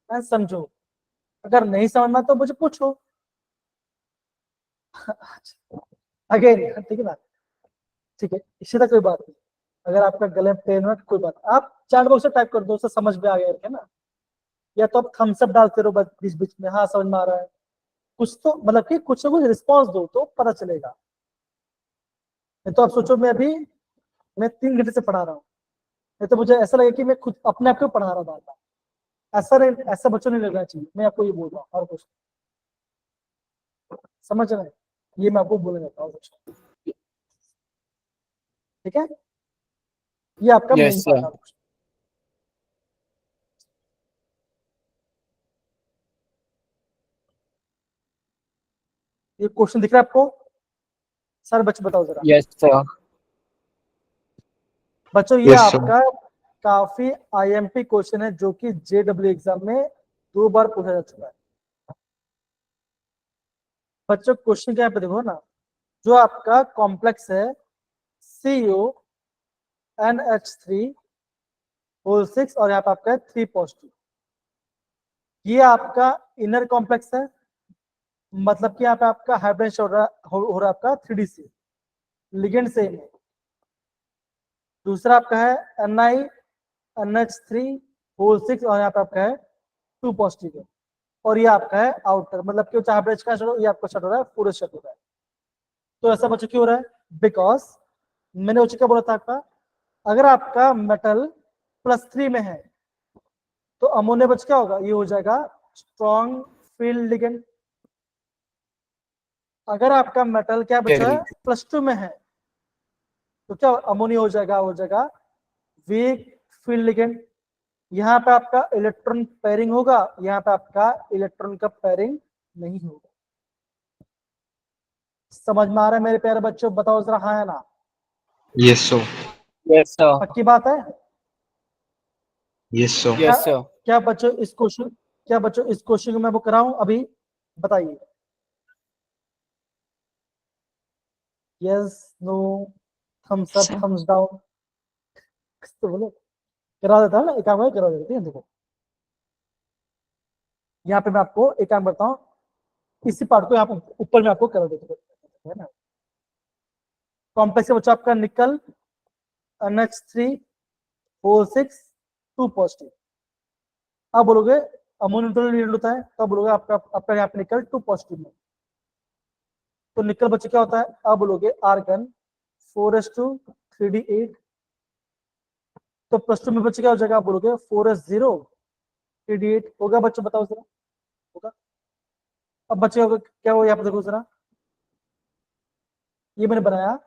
समझो, अगर नहीं समझना तो मुझे पूछो अगेन, ठीक है ना, ठीक है, इसी तक कोई बात नहीं। अगर आपका गले में पेन हो कोई बात, आप चैट बॉक्स में टाइप कर दो, उससे समझ में आ गया है ना, या तो आप थम्स अप डालते रहो बीच बीच में, हाँ समझ में आ रहा है, कुछ तो मतलब कि कुछ ना कुछ रिस्पॉन्स दो तो पता चलेगा। नहीं तो आप सोचो मैं 3 घंटे से पढ़ा रहा हूँ, नहीं तो मुझे ऐसा लगे कि मैं खुद अपने आप को पढ़ा रहा था, ऐसा नहीं, ऐसा बच्चों नहीं लगना चाहिए, मैं आपको ये बोल रहा हूँ, और कुछ समझ रहे हैं, ये मैं आपको बोलने जाता हूँ, ठीक है, ये आपका Yes, मेन sir. पार्ट है। ये क्वेश्चन दिख रहा है आपको, सर बच्चे बताओ जरा, Yes, sir. बच्चों ये Yes, sir. आपका काफी आईएमपी क्वेश्चन है जो कि जेडब्ल्यू एग्जाम में 2 बार पूछा जा चुका है। बच्चों क्वेश्चन क्या पे देखो ना, जो आपका कॉम्प्लेक्स है CuNH3 और यहाँ पे आपका है 3 पॉजिटिव, ये आपका इनर कॉम्प्लेक्स है, मतलब कि यहाँ पे आपका हाइब्रिडेशन हो रहा है आपका 3D लिगेंड सेम है। दूसरा आपका है NiNH3 और यहाँ पे आपका है 2 पॉजिटिव है, और ये आपका है आउटर, मतलब कि हाइब्रिडेशन का ये आपका स्टार्ट हो रहा है पूरे स्टार्ट हो रहा है। तो ऐसा बच्चों क्यों हो रहा है? बिकॉज मैंने उसी क्या बोला था आपका, अगर आपका मेटल +3 में है तो अमोनिया बच क्या होगा, ये हो जाएगा स्ट्रॉन्ग फील्ड लिगेंड। अगर आपका मेटल क्या बचा है +2 में है तो क्या अमोनिया हो जाएगा वीक फील्ड लिगेंड। यहाँ पे आपका इलेक्ट्रॉन पेयरिंग होगा, यहाँ पे आपका इलेक्ट्रॉन का पेयरिंग नहीं होगा। समझ में आ रहा है मेरे प्यारे बच्चों? बताओ जरा हाँ है ना? Yes, sir. Yes, sir. पक्की बात है? Yes, sir. Yes, sir. क्या बच्चों इस क्वेश्चन को मैं वो कराऊं अभी? बताइए yes no, thumbs up, thumbs down, तो बोलो। करा देता है ना, एक काम करा देते हैं। देखो यहाँ पे मैं आपको एक काम करता हूँ, इसी पार्ट को यहाँ पे ऊपर में आपको करा देता है ना। कॉम्प्लेक्स है बच्चा आपका निकल NH3 2 पॉजिटिव। अब बोलोगे अमोनियम होता है, तब बोलोगे आपका यहाँ पे निकल 2 पॉजिटिव में, तो निकल बच्चे क्या होता है? अब बोलोगे आर्गन 4s2 3d8, तो +2 में बच्चे क्या हो जाएगा? आप बोलोगे 4s0 3d8 होगा। बच्चों बताओ जरा, होगा? अब बच्चे होगा क्या हो? यहाँ पे देखो जरा, ये मैंने बनाया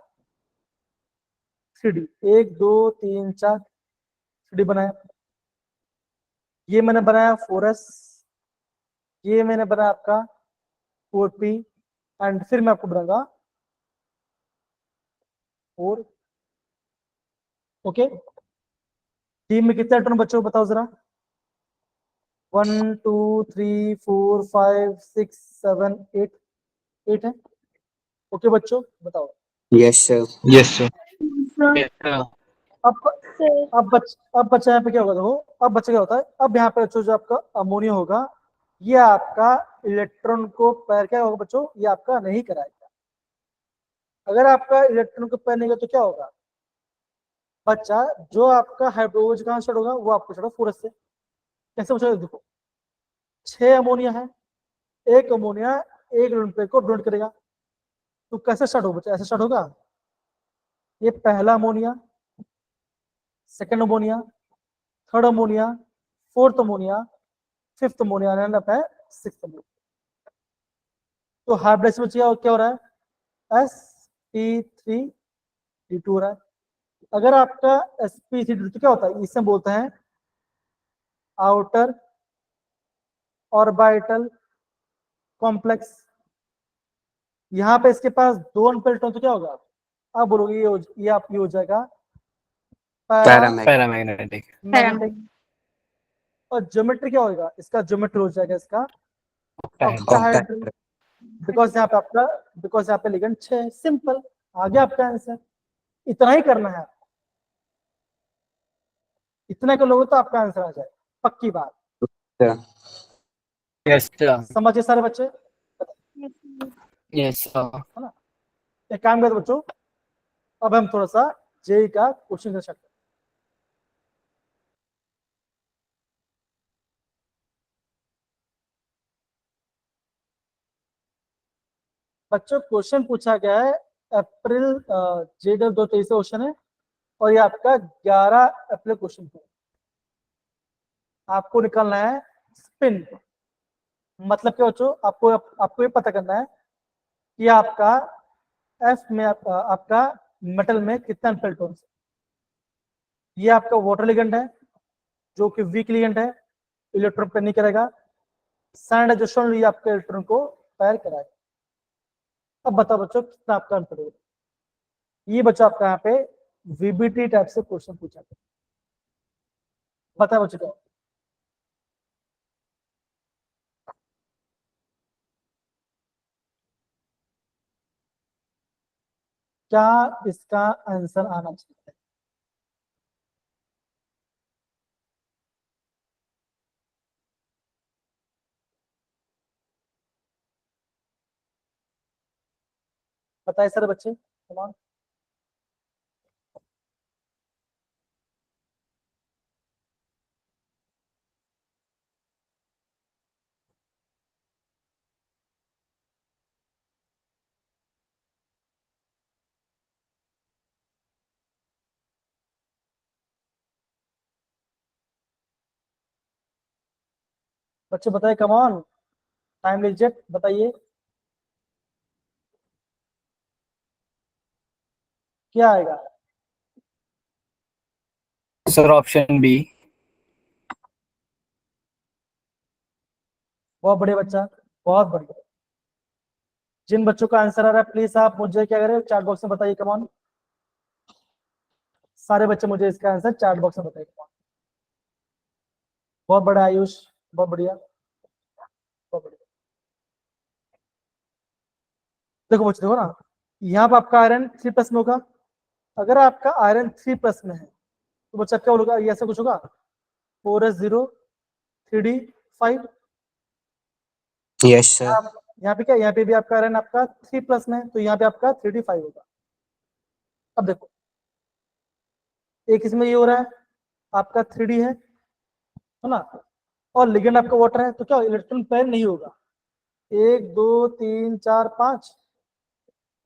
3d 1 2 3 4 3d बनाया, ये मैंने बनाया 4s, ये मैंने बनाया आपका 4p, एंड फिर मैं आपको बनाऊंगा 4। ओके, टीम में कितने इलेक्ट्रॉन बच्चों को बताओ जरा? 1 2 3 4 5 6 7 8 8 है। ओके बच्चों बताओ। Yes, sir. Yes, sir. Yes, sir. अब बच्चा यहाँ पे क्या होगा? देखो अब बच्चा क्या होता है, अब यहाँ पे बच्चों जो आपका अमोनिया होगा, ये आपका इलेक्ट्रॉन को पैर क्या होगा बच्चों? ये आपका नहीं कराएगा। अगर आपका इलेक्ट्रॉन को पैर नहीं होगा तो क्या होगा बच्चा? जो आपका हाइड्रोजन कहाँ स्टार्ट होगा? वो आपको स्टार्ट 4s से। कैसे बच्चा? देखो 6 अमोनिया है, एक अमोनिया एक लोन पेयर को डोनेट करेगा, तो कैसे स्टार्ट होगा बच्चा? ऐसे स्टार्ट होगा, ये पहला ammonia, second ammonia, third ammonia, fourth ammonia, fifth ammonia, sixth ammonia. तो हाइब्रिडेशन में क्या हो रहा है? sp3d2 हो रहा है। अगर आपका sp3d2 तो क्या होता है? इसे बोलते हैं आउटर ऑर्बिटल कॉम्प्लेक्स। यहाँ पे इसके पास 2 अनपेयर्ड इलेक्ट्रॉन, तो क्या होगा? आप बोलोगे ये हो जाएगा Paramagnetic. मैग्नेटिक। और ज्योमेट्री क्या होगा इसका? ज्योमेट्री हो जाएगा इसका ऑक्टाहेड्रल, बिकॉज यहाँ पे लिगेंड 6। सिंपल, आ गया आपका आंसर। इतना ही करना है, इतना कर लोगे तो आपका आंसर आ जाए, पक्की बात। Yes, sir. समझे सारे बच्चे? Yes, sir. है ना? एक काम करते बच्चों, अब हम थोड़ा सा जेई का क्वेश्चन कर सकते हैं। बच्चों क्वेश्चन पूछा गया है अप्रैल जेडब्ल्यू 2023 क्वेश्चन है, और ये आपका 11 अप्रैल क्वेश्चन है। आपको निकालना है स्पिन, मतलब क्या बच्चों? आपको ये पता करना है कि आपका एफ में आपका मेटल में कितना इलेक्ट्रॉन है। ये आपका वाटर लिगेंड है जो कि वीक लिगेंड है, इलेक्ट्रॉन पेयर नहीं करेगा। सैंड ये आपके इलेक्ट्रॉन को पैर कराएगा। अब बताओ बच्चों कितना आपका आंसर होगा? ये बच्चा आपका यहाँ पे वीबीटी टाइप से क्वेश्चन पूछा गया। पता है बच्चों क्या? क्या इसका आंसर आना चाहिए? बताइए सर बच्चे, come on। बच्चे बताइए, कम ऑन, टाइम लीजिए, बताइए क्या आएगा? Sir option B. बहुत बढ़िया बच्चा, बहुत बढ़िया। जिन बच्चों का आंसर आ रहा है प्लीज आप मुझे क्या करें, चैट बॉक्स में बताइए, कम ऑन। सारे बच्चे मुझे इसका आंसर चैट बॉक्स में बताइए, come on। बहुत बड़ा आयुष, बहुत बढ़िया, बहुत बढ़िया। देखो बच्चे, देखो ना, यहाँ पे आपका आयरन 3+ में होगा। अगर आपका आयरन 3+ में है तो बच्चा क्या होगा? ये ऐसा कुछ होगा, 4s0 3d5। Yes, sir. यहाँ पे क्या, यहाँ पे भी आपका आयरन आपका 3+ में है, तो यहाँ पे आपका 3d5 होगा। अब देखो, एक इसमें ये हो रहा है, आपका 3d है ना, और लिगेंड आपका वाटर है, तो क्या इलेक्ट्रॉन पेयर नहीं होगा। 1 2 3 4 5,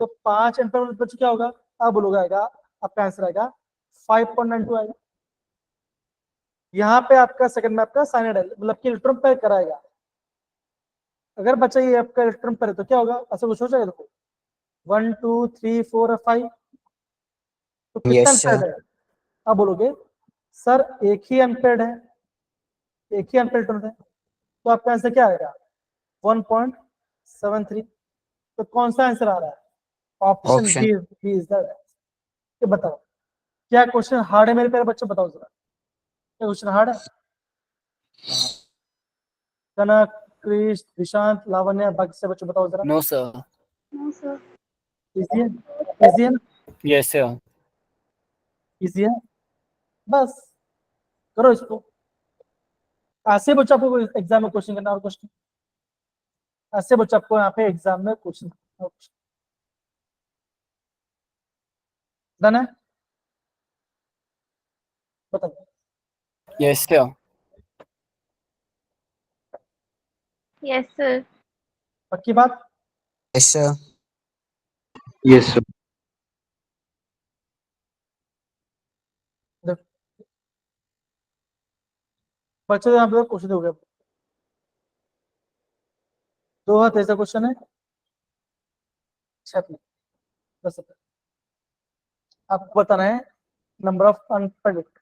तो 5 एम्पेयर बच्चे क्या होगा? अब बोलोगे आएगा, आपका आंसर आएगा 5.92 आएगा। यहाँ पे आपका सेकंड में आपका साइनाइड है, मतलब कि इलेक्ट्रॉन पेयर कराएगा। अगर बच्चा ये आपका इलेक्ट्रॉन पेयर है तो क्या होगा? ऐसा कुछ हो जाएगा। देखो 1 2 3 4 और 5, तो कितना Yes, एम्पेयर sir. है? अब बोलोगे सर एक ही एम्पेयर है, एक ही एम्पेयर इलेक्ट्रॉन है, तो आपका आंसर क्या आएगा? 1.73। तो कौन सा आंसर आ रहा है? Option Option. B is the. ये बताओ, क्या क्वेश्चन हार्ड है मेरे प्यारे बच्चों? बताओ जरा, क्या क्वेश्चन हार्ड है? कनक, क्रिश, दिशांत, लावण्य, बाकी से बच्चों बताओ जरा। No sir. No, sir. Easy है, इजी है ना? Yes sir. इजी है, बस करो इसको। ऐसे बच्चों आपको एग्जाम में क्वेश्चन करना, और क्वेश्चन ऐसे बच्चों आपको यहाँ पे एग्जाम में क्वेश्चन डन है? बताओ, यस सर। Yes, sir. पक्की बात? Yes, sir. Yes, sir. देखो बच्चों, यहाँ पे क्वेश्चन हो गया, 2 हाथ ऐसा क्वेश्चन है, 6 में 10 रुपए। आपको बताना है नंबर ऑफ अनप्रेडिक्ट।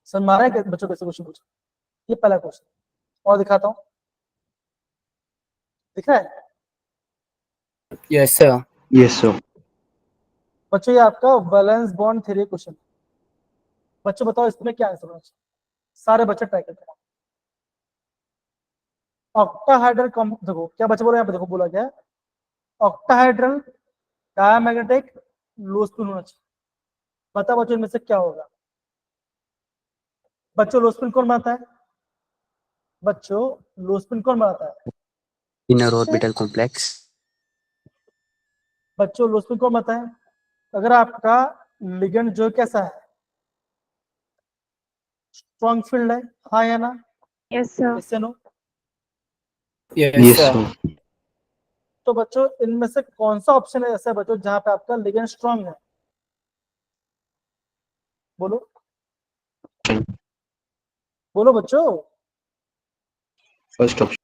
समझ में आ रहा है कि बच्चों कैसे क्वेश्चन पूछा? ये पहला क्वेश्चन, और दिखाता हूँ, दिख रहा है यस सर। Yes, sir. बच्चों? ये आपका वैलेंस बॉन्ड थ्योरी क्वेश्चन। बच्चों बताओ इसमें क्या आंसर होना चाहिए? सारे बच्चे ट्राई करते हैं। ऑक्टाहाइड्रल देखो क्या बच्चे बोलो, यहाँ पे देखो बोला गया ऑक्टाहाइड्रल डायमैग्नेटिक लो स्पिन होना चाहिए। बता बच्चों इनमें से क्या होगा? बच्चों लो स्पिन कौन बनाता है? बच्चों लो स्पिन कौन बनाता है? Inner orbital complex. बच्चों लो स्पिन कौन बनाता है? अगर आपका लिगेंड जो कैसा है, स्ट्रॉन्ग फील्ड है, हाँ या ना? Yes, sir. इससे no. Yes Yes, sir. sir. तो बच्चों इनमें से कौन सा ऑप्शन है ऐसा बच्चों जहां पे आपका लिगेंड स्ट्रॉन्ग है? बोलो, बोलो बच्चों। First option.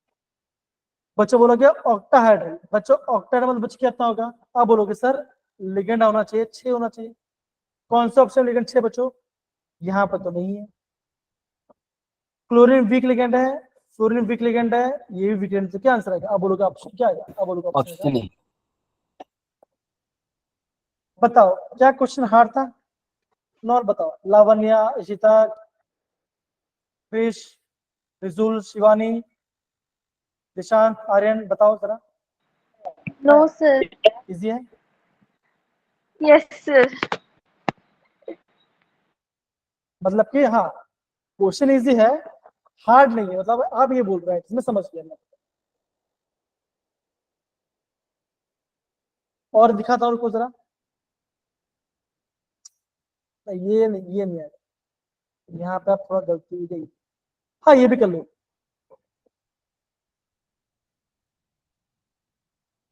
बच्चों बोलोगे ऑक्टाहाइड्रल। बच्चों ऑक्टाहाइड्रल मतलब बच्चों कितना होगा? आप बोलोगे सर लिगेंड होना चाहिए 6 होना चाहिए। कौन सा ऑप्शन लिगेंड 6 बच्चों? यहाँ पर तो नहीं है। क्लोरीन वीक लिगेंड है, फ्लोरीन वीक लिगेंड है, ये भी वीक लिगेंड। तो क्या आंसर आएगा? आप बोलोगे ऑप्शन क्या आएगा? आप बोलोगे ऑप्शन ऑप्शन ए। बताओ क्या क्वेश्चन हार्ड था? नॉर बताओ। लावण्या, इशिता, क्रिश, रिजुल, शिवानी, निशांत, आर्यन, बताओ जरा। No, sir. इजी है? Yes, sir. मतलब कि हाँ, क्वेश्चन इजी है, हार्ड नहीं है, मतलब आप ये बोल रहे हैं, इसमें समझ गया मैं। और दिखाता हूँ उनको जरा। ये नहीं है, यहाँ पे आप थोड़ा गलती हो गई। हाँ, ये भी कर लो।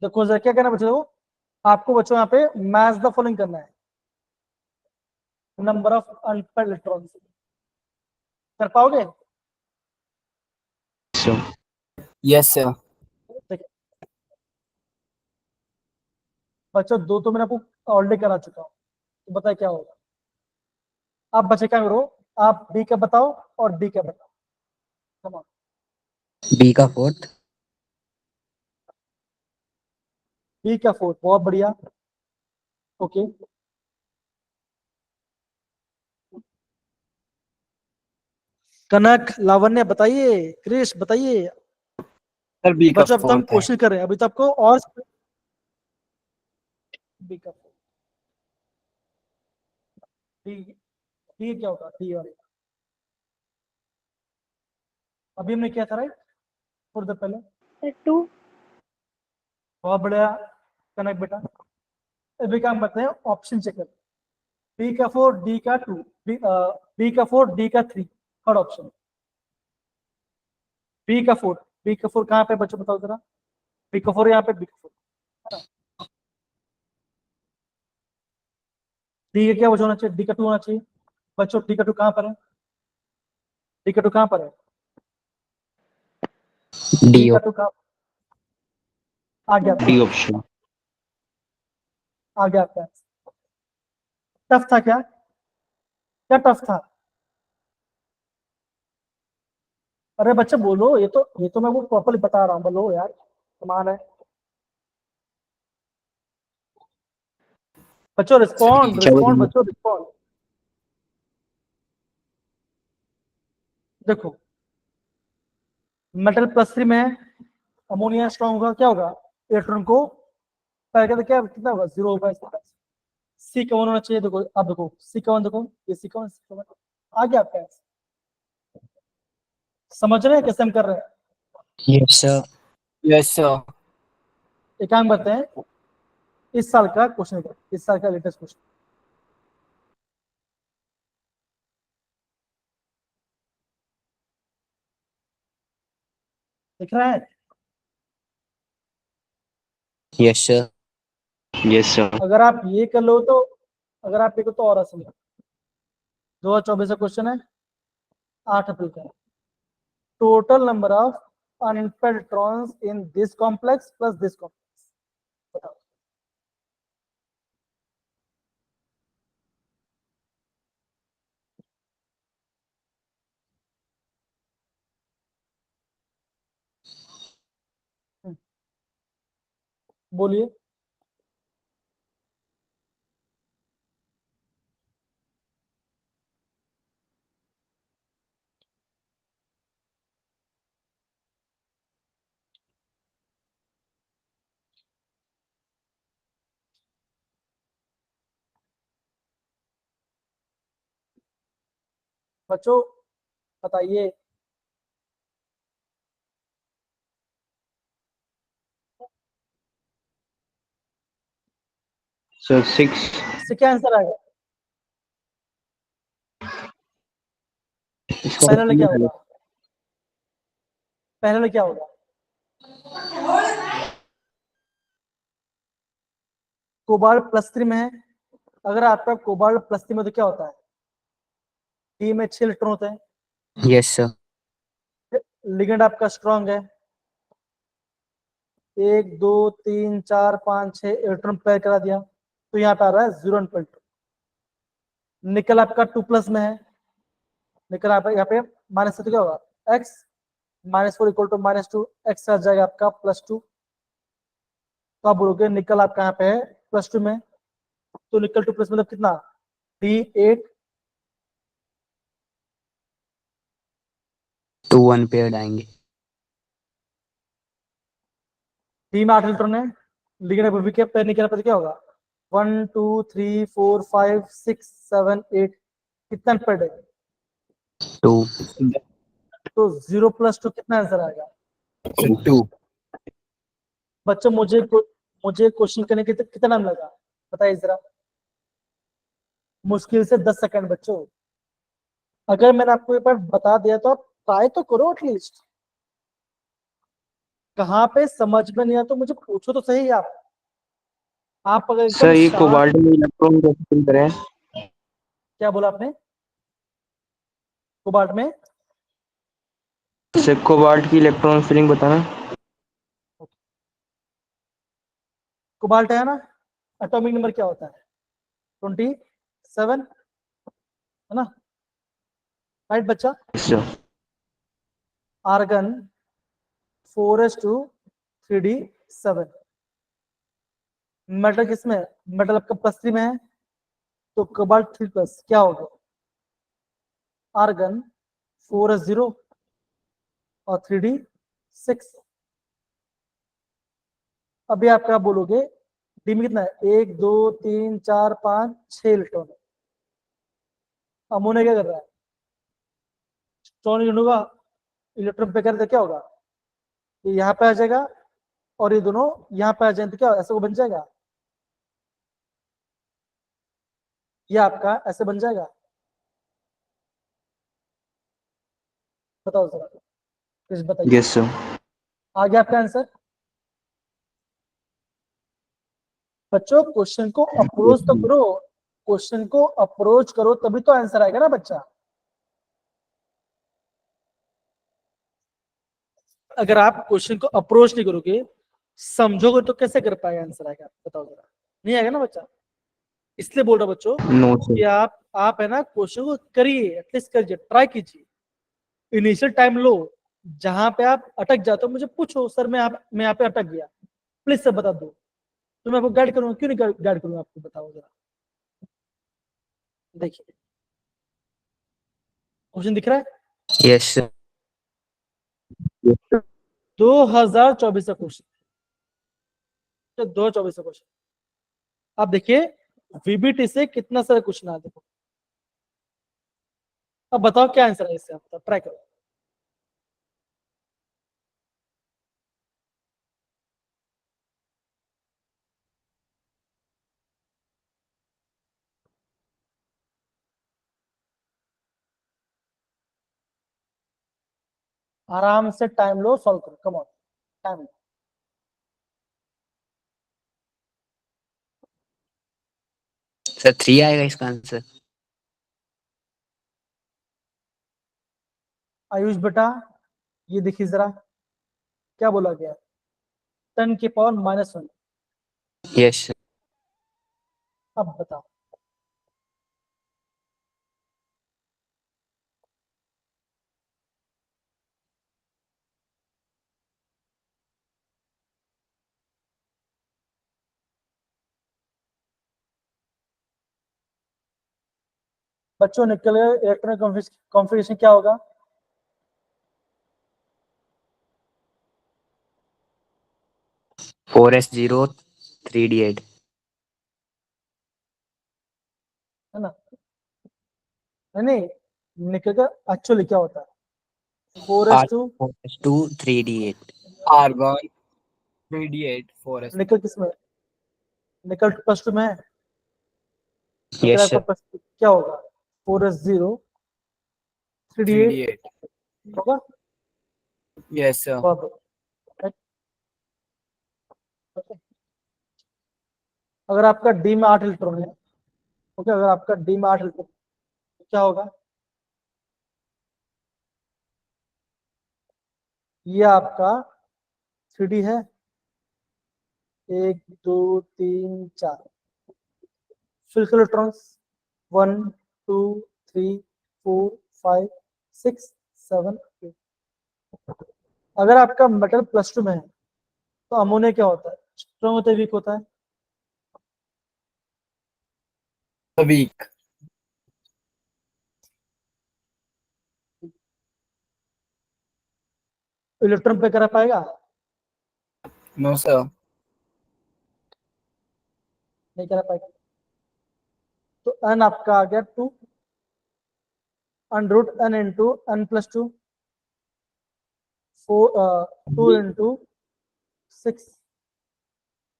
देखो जरा क्या करना है बच्चों को, आपको बच्चों यहाँ पे मैच द फॉलोइंग करना है। नंबर ऑफ अनपेड इलेक्ट्रॉन्स कर पाओगे? So, Yes, sir. देखिए बच्चों, दो तो मैंने आपको ऑलरेडी करा चुका हूँ, तो बताए क्या होगा। आप बच्चे क्या करो, आप बी का बताओ और डी का बताओ। Come on. B का फोर्थ, बी का फोर्थ, बहुत बढ़िया। ओके, कनक, लावण्य बताइए, क्रिश बताइए। Sir, B का बच्चों अब तो हम फोर्थ है। कोशिश कर रहे हैं, अभी तो आपको और बी का फोर्थ, डी, डी क्या होगा? डी वाले अभी हमने किया था राइट, फॉर द पहले। Sir, 2. बहुत बढ़िया कनक बेटा। अभी काम करते हैं, ऑप्शन चेक करते हैं। बी का 4, डी का 2, बी का 4, डी का 3, थर्ड ऑप्शन। बी का 4, बी का 4 कहाँ पे बच्चों बताओ जरा। बी का 4 यहाँ पे, बी का 4 डी का क्या बच्चों होना चाहिए? डी का 2 होना चाहिए। बच्चों डी का 2 कहाँ पर है? डी का 2 कहाँ पर है? D डी का 2 कहाँ? आ गया D आपका, option. आ गया आपका। टफ था क्या? क्या टफ था? अरे बच्चे बोलो, ये तो मैं वो प्रॉपर्ली बता रहा हूँ, बोलो यार, कमाल है। बच्चों रिस्पॉन्ड, क्या रिस्पॉन्ड बोलूंगा? बच्चों, रिस्पॉन्ड। देखो मेटल +3 में है, अमोनिया स्ट्रॉन्ग होगा, क्या होगा? इलेक्ट्रॉन को पहले तो क्या कितना होगा? 0 होगा इसके पास। सी का 1 होना चाहिए। देखो अब देखो सी का 1, देखो ये सी का 1, सी का 1 आ गया आपका। समझ रहे हैं कैसे हम कर रहे हैं? Yes sir. Yes, sir. एक काम करते हैं, इस साल का क्वेश्चन, इस साल का लेटेस्ट क्वेश्चन। दिख रहा है? Yes sir. Yes, sir. अगर आप ये कर लो तो, अगर आप ये कर तो और आसान है। 2024 का क्वेश्चन है, 8 अप्रैल का। Total number of unpaired electrons in this complex plus this complex, बताओ। बोलिए। बच्चों बताइए। So 6. इससे क्या आंसर आएगा? इसका पहले वाला क्या option होगा? पहले वाला क्या होगा? कोबाल्ट +3 में है, अगर आपका कोबाल्ट +3 में तो क्या होता है? डी में 6 इलेक्ट्रॉन होते हैं, Yes sir. लिगेंड आपका स्ट्रॉन्ग है, 1 2 3 4 5 6 इलेक्ट्रॉन पेयर करा दिया, तो यहाँ पे आ रहा है 0.2। निकल आपका 2+ में है, निकल आप यहाँ पे माइनस से तो क्या होगा? x -4 = -2, x आ जाएगा आपका +2। तो आप बोलोगे निकल आपका यहाँ पे है +2 में, तो निकल 2 प्लस मतलब कितना, D8 2 अनपेयर्ड आएंगे। डी में 8 इलेक्ट्रॉन है, लेकिन अब भी क्या पेयर नहीं करना, क्या होगा, 1 2 3 4 5 6 7 8, कितना अनपेयर्ड है, 2 तो 0 + 2 कितना आंसर आएगा। टू। बच्चों मुझे क्वेश्चन करने के कितना टाइम लगा बताइए जरा, मुश्किल से 10 सेकंड बच्चों। अगर मैंने आपको एक बार बता दिया तो आप ट्राई तो करो एटलीस्ट। कहाँ पे समझ में नहीं आया तो मुझे पूछो तो सही आप अगर सर एकदम ये शांत। कोबाल्ट में इलेक्ट्रॉन कैसे फिल करें? क्या बोला आपने, कोबाल्ट में, सर कोबाल्ट की इलेक्ट्रॉन फिलिंग बताना। कोबाल्ट है ना, एटॉमिक नंबर क्या होता है, 27, है ना, राइट बच्चा। Yes sir. Argon 4s2 3d7, metal किसमें, मेटल आपका +3 में है, तो कोबाल्ट 3+ क्या होगा, आर्गन 4s0 और 3d6। अभी आप क्या बोलोगे, डी में कितना है, 1 2 3 4 5 6 इलेक्ट्रॉन। अमोनिया क्या कर रहा है, स्ट्रॉन्ग ढूंढूंगा, इलेक्ट्रॉन पे करते क्या होगा, ये यहाँ पे आ जाएगा और ये दोनों यहाँ पे आ जाए तो क्या ऐसे वो बन जाएगा, ये आपका ऐसे बन जाएगा, बताओ जरा, प्लीज बताइए। Yes sir. आ गया आपका आंसर। बच्चों क्वेश्चन को अप्रोच तो करो, क्वेश्चन को अप्रोच करो तभी तो आंसर आएगा ना बच्चा। अगर आप क्वेश्चन को अप्रोच नहीं करोगे, समझोगे तो कैसे कर पाएगा, आंसर आएगा, बताओ जरा, नहीं आएगा ना बच्चा। इसलिए बोल रहा हूं बच्चों नो कि सर। आप है ना क्वेश्चन को करिए, एटलीस्ट करिए, ट्राई कीजिए, इनिशियल टाइम लो, जहां पे आप अटक जाते हो मुझे पूछो, सर मैं यहाँ पे अटक गया, प्लीज सर बता दो, तो मैं आपको गाइड करूंगा, क्यों नहीं गाइड करूंगा आपको, बताओ जरा। देखिए क्वेश्चन दिख रहा है, यस सर। 2024 का क्वेश्चन, 2024 का क्वेश्चन। आप देखिए वीबीटी से कितना सारा क्वेश्चन आ, देखो अब बताओ क्या आंसर है इससे, आप ट्राई करो। आराम से टाइम लो, सॉल्व करो, come on, time low. Sir 3 आएगा इसका आंसर। आयुष बेटा ये देखिए जरा क्या बोला गया, 10⁻⁻1। Yes sir. अब बताओ, बच्चों निकल गए, इलेक्ट्रॉनिक कॉन्फ़िगरेशन क्या होगा, 4s0 3d8। है ना, नहीं निकल गया, एक्चुअली क्या होता है, 4s2 4s2 3d8। Argon 3d8 4s। निकल किसमें, निकल +2 में है, निकल यस आपका सर। क्या होगा, 4s0 3d8 3d8। होगा, यस सर। right? Okay. अगर आपका डी में 8 इलेक्ट्रॉन है, ओके, अगर आपका डी में 8 इलेक्ट्रॉन तो क्या होगा, ये आपका 3d है, 1 2 3 4 फिर इलेक्ट्रॉन्स 1 2 3 4 5 6 7 8। अगर आपका मेटल +2 में है तो अमोनिया क्या होता है, स्ट्रॉन्ग होता है वीक होता है, A week. इलेक्ट्रॉन पे करा पाएगा? No, sir. नहीं करा पाएगा। तो n आपका आ गया 2 under root n into n plus 2 2 into 6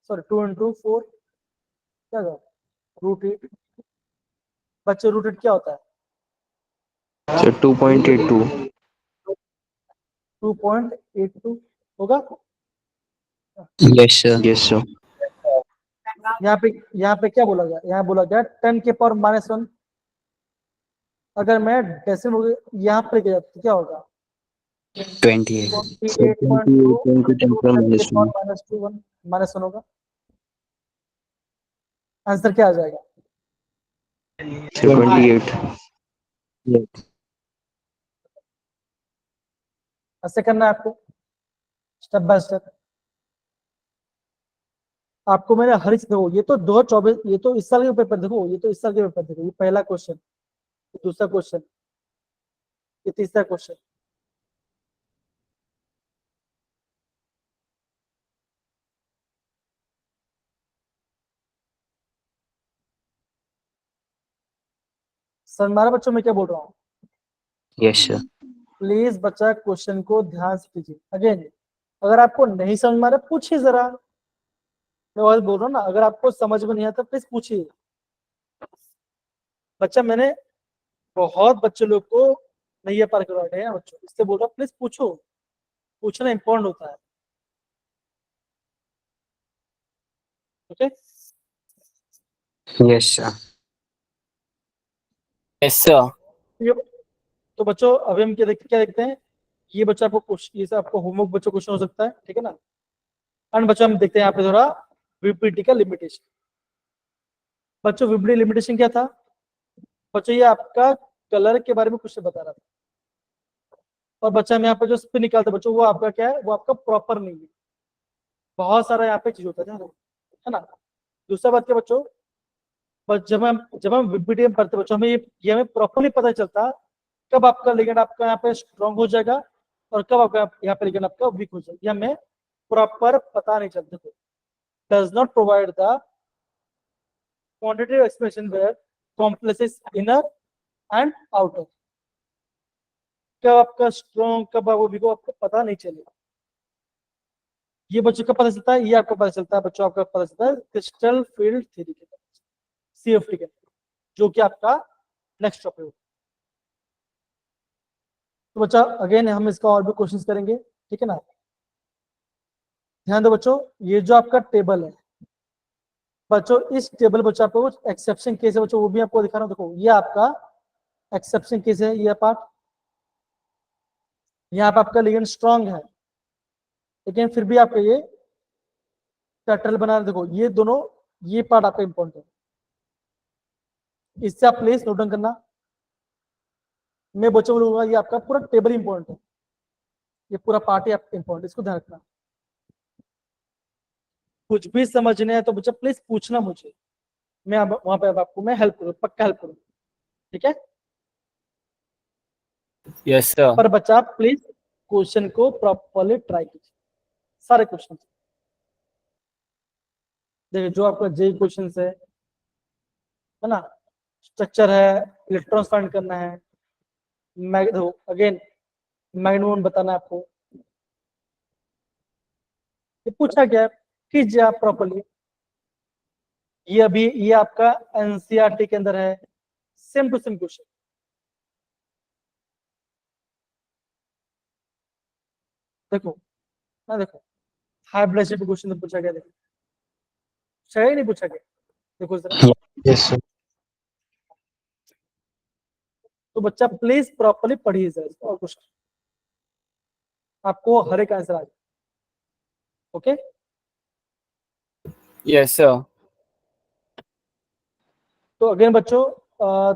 sorry 2 into 4 क्या होगा रूट 8। बच्चे रूट 8 क्या होता है? सर 2.82। 2.82 होगा। Yes, sir. Yes sir. यहाँ पे क्या बोला गया? यहाँ बोला गया 10 के पावर -1। अगर मैं डेसिमल यहाँ पे लेके जाता तो क्या होगा? 28. 28.2 -1। -1 होगा। आंसर क्या आ जाएगा? 28। Yes. ऐसे करना है आपको स्टेप बाय स्टेप। आपको मैंने हर चीज देखो, ये तो 2024, ये तो इस साल के पेपर देखो, ये तो इस साल के पेपर देखो। ये पहला क्वेश्चन, दूसरा क्वेश्चन, ये तीसरा क्वेश्चन। समझ में आ रहा बच्चों मैं क्या बोल रहा हूँ? Yes, sir. प्लीज बच्चा क्वेश्चन को ध्यान से कीजिए। अगेन अगर आपको नहीं समझ में आ रहा पूछिए जरा। मैं वही बोल रहा हूँ ना, अगर आपको समझ में नहीं आता प्लीज पूछिए। बच्चा मैंने बहुत बच्चे लोग को नहीं पार करवाए हैं बच्चों, इससे बोल रहा हूँ प्लीज पूछो। पूछना इंपॉर्टेंट होता है। Okay Yes, sir. Yes, sir. तो बच्चों अभी हम क्या देखते हैं? ये बच्चा आपको क्वेश्चन, ये सब आपको होमवर्क बच्चों क्वेश्चन हो सकता है, ठीक है ना। एंड बच्चों हम देखते हैं यहाँ पे थोड़ा वीपीटी का लिमिटेशन। बच्चों वीपीटी लिमिटेशन क्या था? बच्चों ये आपका कलर के बारे में कुछ बता रहा था। और बच्चा हम यहाँ पे जो स्पिन निकालते बच्चों, वो आपका क्या है? वो आपका प्रॉपर नहीं है। बहुत सारा यहाँ पे चीज होता है ना। दूसरा बात क्या बच्चों, बस जब हम वीपीटी में पढ़ते बच्चों, हमें ये हमें प्रॉपरली पता चलता कब आपका लिगेंड आपका यहाँ पे स्ट्रॉन्ग हो जाएगा और कब आपका यहाँ पे लिगेंड आपका वीक हो जाएगा। ये हमें प्रॉपर पता नहीं चलता। Does not provide the quantitative expression where complexes inner and outer। कब आपका स्ट्रॉन्ग कब आपको वीक आपको पता नहीं चलेगा। ये बच्चों का पता चलता है, ये आपको पता चलता है बच्चों, आपका पता चलता है क्रिस्टल फील्ड थ्योरी के सीएफटी के, जो कि आपका नेक्स्ट टॉपिक होगा। तो बच्चा अगेन हम इसका और भी क्वेश्चंस करेंगे, ठीक है ना। ध्यान दो बच्चों, ये जो आपका टेबल है बच्चों, इस टेबल बच्चों आपको कुछ एक्सेप्शन केस है बच्चों, वो भी आपको दिखा रहा हूँ। देखो ये आपका एक्सेप्शन केस है, ये पार्ट यहाँ पे आपका लिगेंड स्ट्रॉन्ग है, लेकिन फिर भी आपका ये टर्टल बना रहे। देखो ये दोनों, ये पार्ट आपका इंपॉर्टेंट है, इससे आप प्लीज नोट डाउन करना। मैं बच्चों बोलूंगा ये आपका पूरा टेबल इंपॉर्टेंट है, ये पूरा पार्ट ही आपका इंपॉर्टेंट, इसको ध्यान रखना। कुछ भी समझने है तो बच्चा प्लीज पूछना मुझे, मैं वहां पे आपको मैं हेल्प करूँ, पक्का हेल्प करूँ, ठीक है। Yes, sir. पर बच्चा प्लीज क्वेश्चन को प्रॉपरली ट्राई कीजिए, सारे क्वेश्चन। देखिए जो आपका जे क्वेश्चन है ना, स्ट्रक्चर है, इलेक्ट्रॉन्स फाइंड करना है, अगेन मैग्नेटोन बताना है आपको, ये पूछा गया है, कीजिए आप प्रॉपरली। ये अभी ये आपका एनसीईआरटी के अंदर है, सेम टू सेम क्वेश्चन। देखो ना, देखो हाई ब्लड प्रेशर क्वेश्चन पूछा गया, देखो सही नहीं पूछा गया, देखो जरा। Yes sir. तो बच्चा प्लीज प्रॉपरली पढ़िए सर इसको, और कुछ आपको हर एक आंसर आ जाए। Okay Yes, sir. तो अगेन बच्चों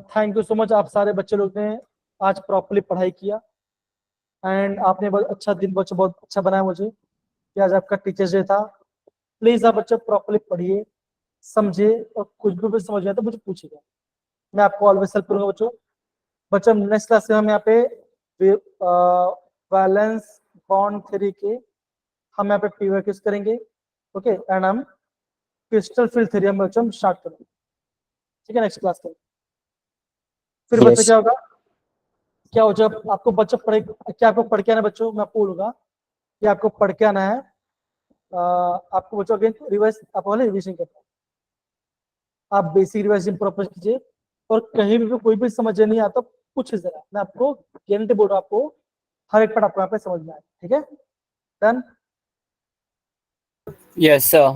थैंक यू सो मच, आप सारे बच्चे लोग ने आज प्रॉपरली पढ़ाई किया एंड आपने बहुत अच्छा दिन बच्चों बहुत अच्छा बनाया मुझे कि आज आपका टीचर्स डे था। प्लीज आप बच्चे प्रॉपरली पढ़िए, समझिए, और कुछ भी समझ में आए तो मुझे पूछिएगा, मैं आपको ऑलवेज हेल्प करूंगा बच्चों। बच्चों नेक्स्ट क्लास में हम यहाँ पे वैलेंस बॉन्ड थ्योरी के हम यहाँ पे पीवर्क यूज करेंगे। ओके, एंड हम क्रिस्टल फील्ड थ्योरी हम बच्चों स्टार्ट करेंगे, ठीक है, नेक्स्ट क्लास में। फिर बच्चों Yes. क्या होगा, क्या हो जब आपको बच्चों पढ़े, क्या आपको पढ़ के आना है बच्चों, मैं आपको बोलूंगा कि आपको पढ़ के आना है। आपको बच्चों अगेन रिवाइज, आप रिविजन करना है, आप बेसिक रिवाइजन प्रॉपर कीजिए, और कहीं भी कोई भी समझ नहीं आता कुछ जरा, मैं आपको गारंटी बोल रहा हूँ, आपको हर एक पार्ट आपको यहाँ पे समझ में आए, ठीक है, done. Yes, sir.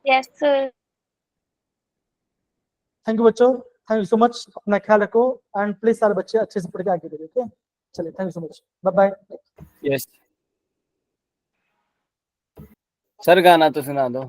Yes, sir. Thank you बच्चों, थैंक यू सो मच, अपना ख्याल रखो, एंड प्लीज सारे बच्चे अच्छे से पढ़ के आगे बढ़िए, ओके, चलिए, thank you so much, bye bye. Yes. Sir गाना तो सुना दो।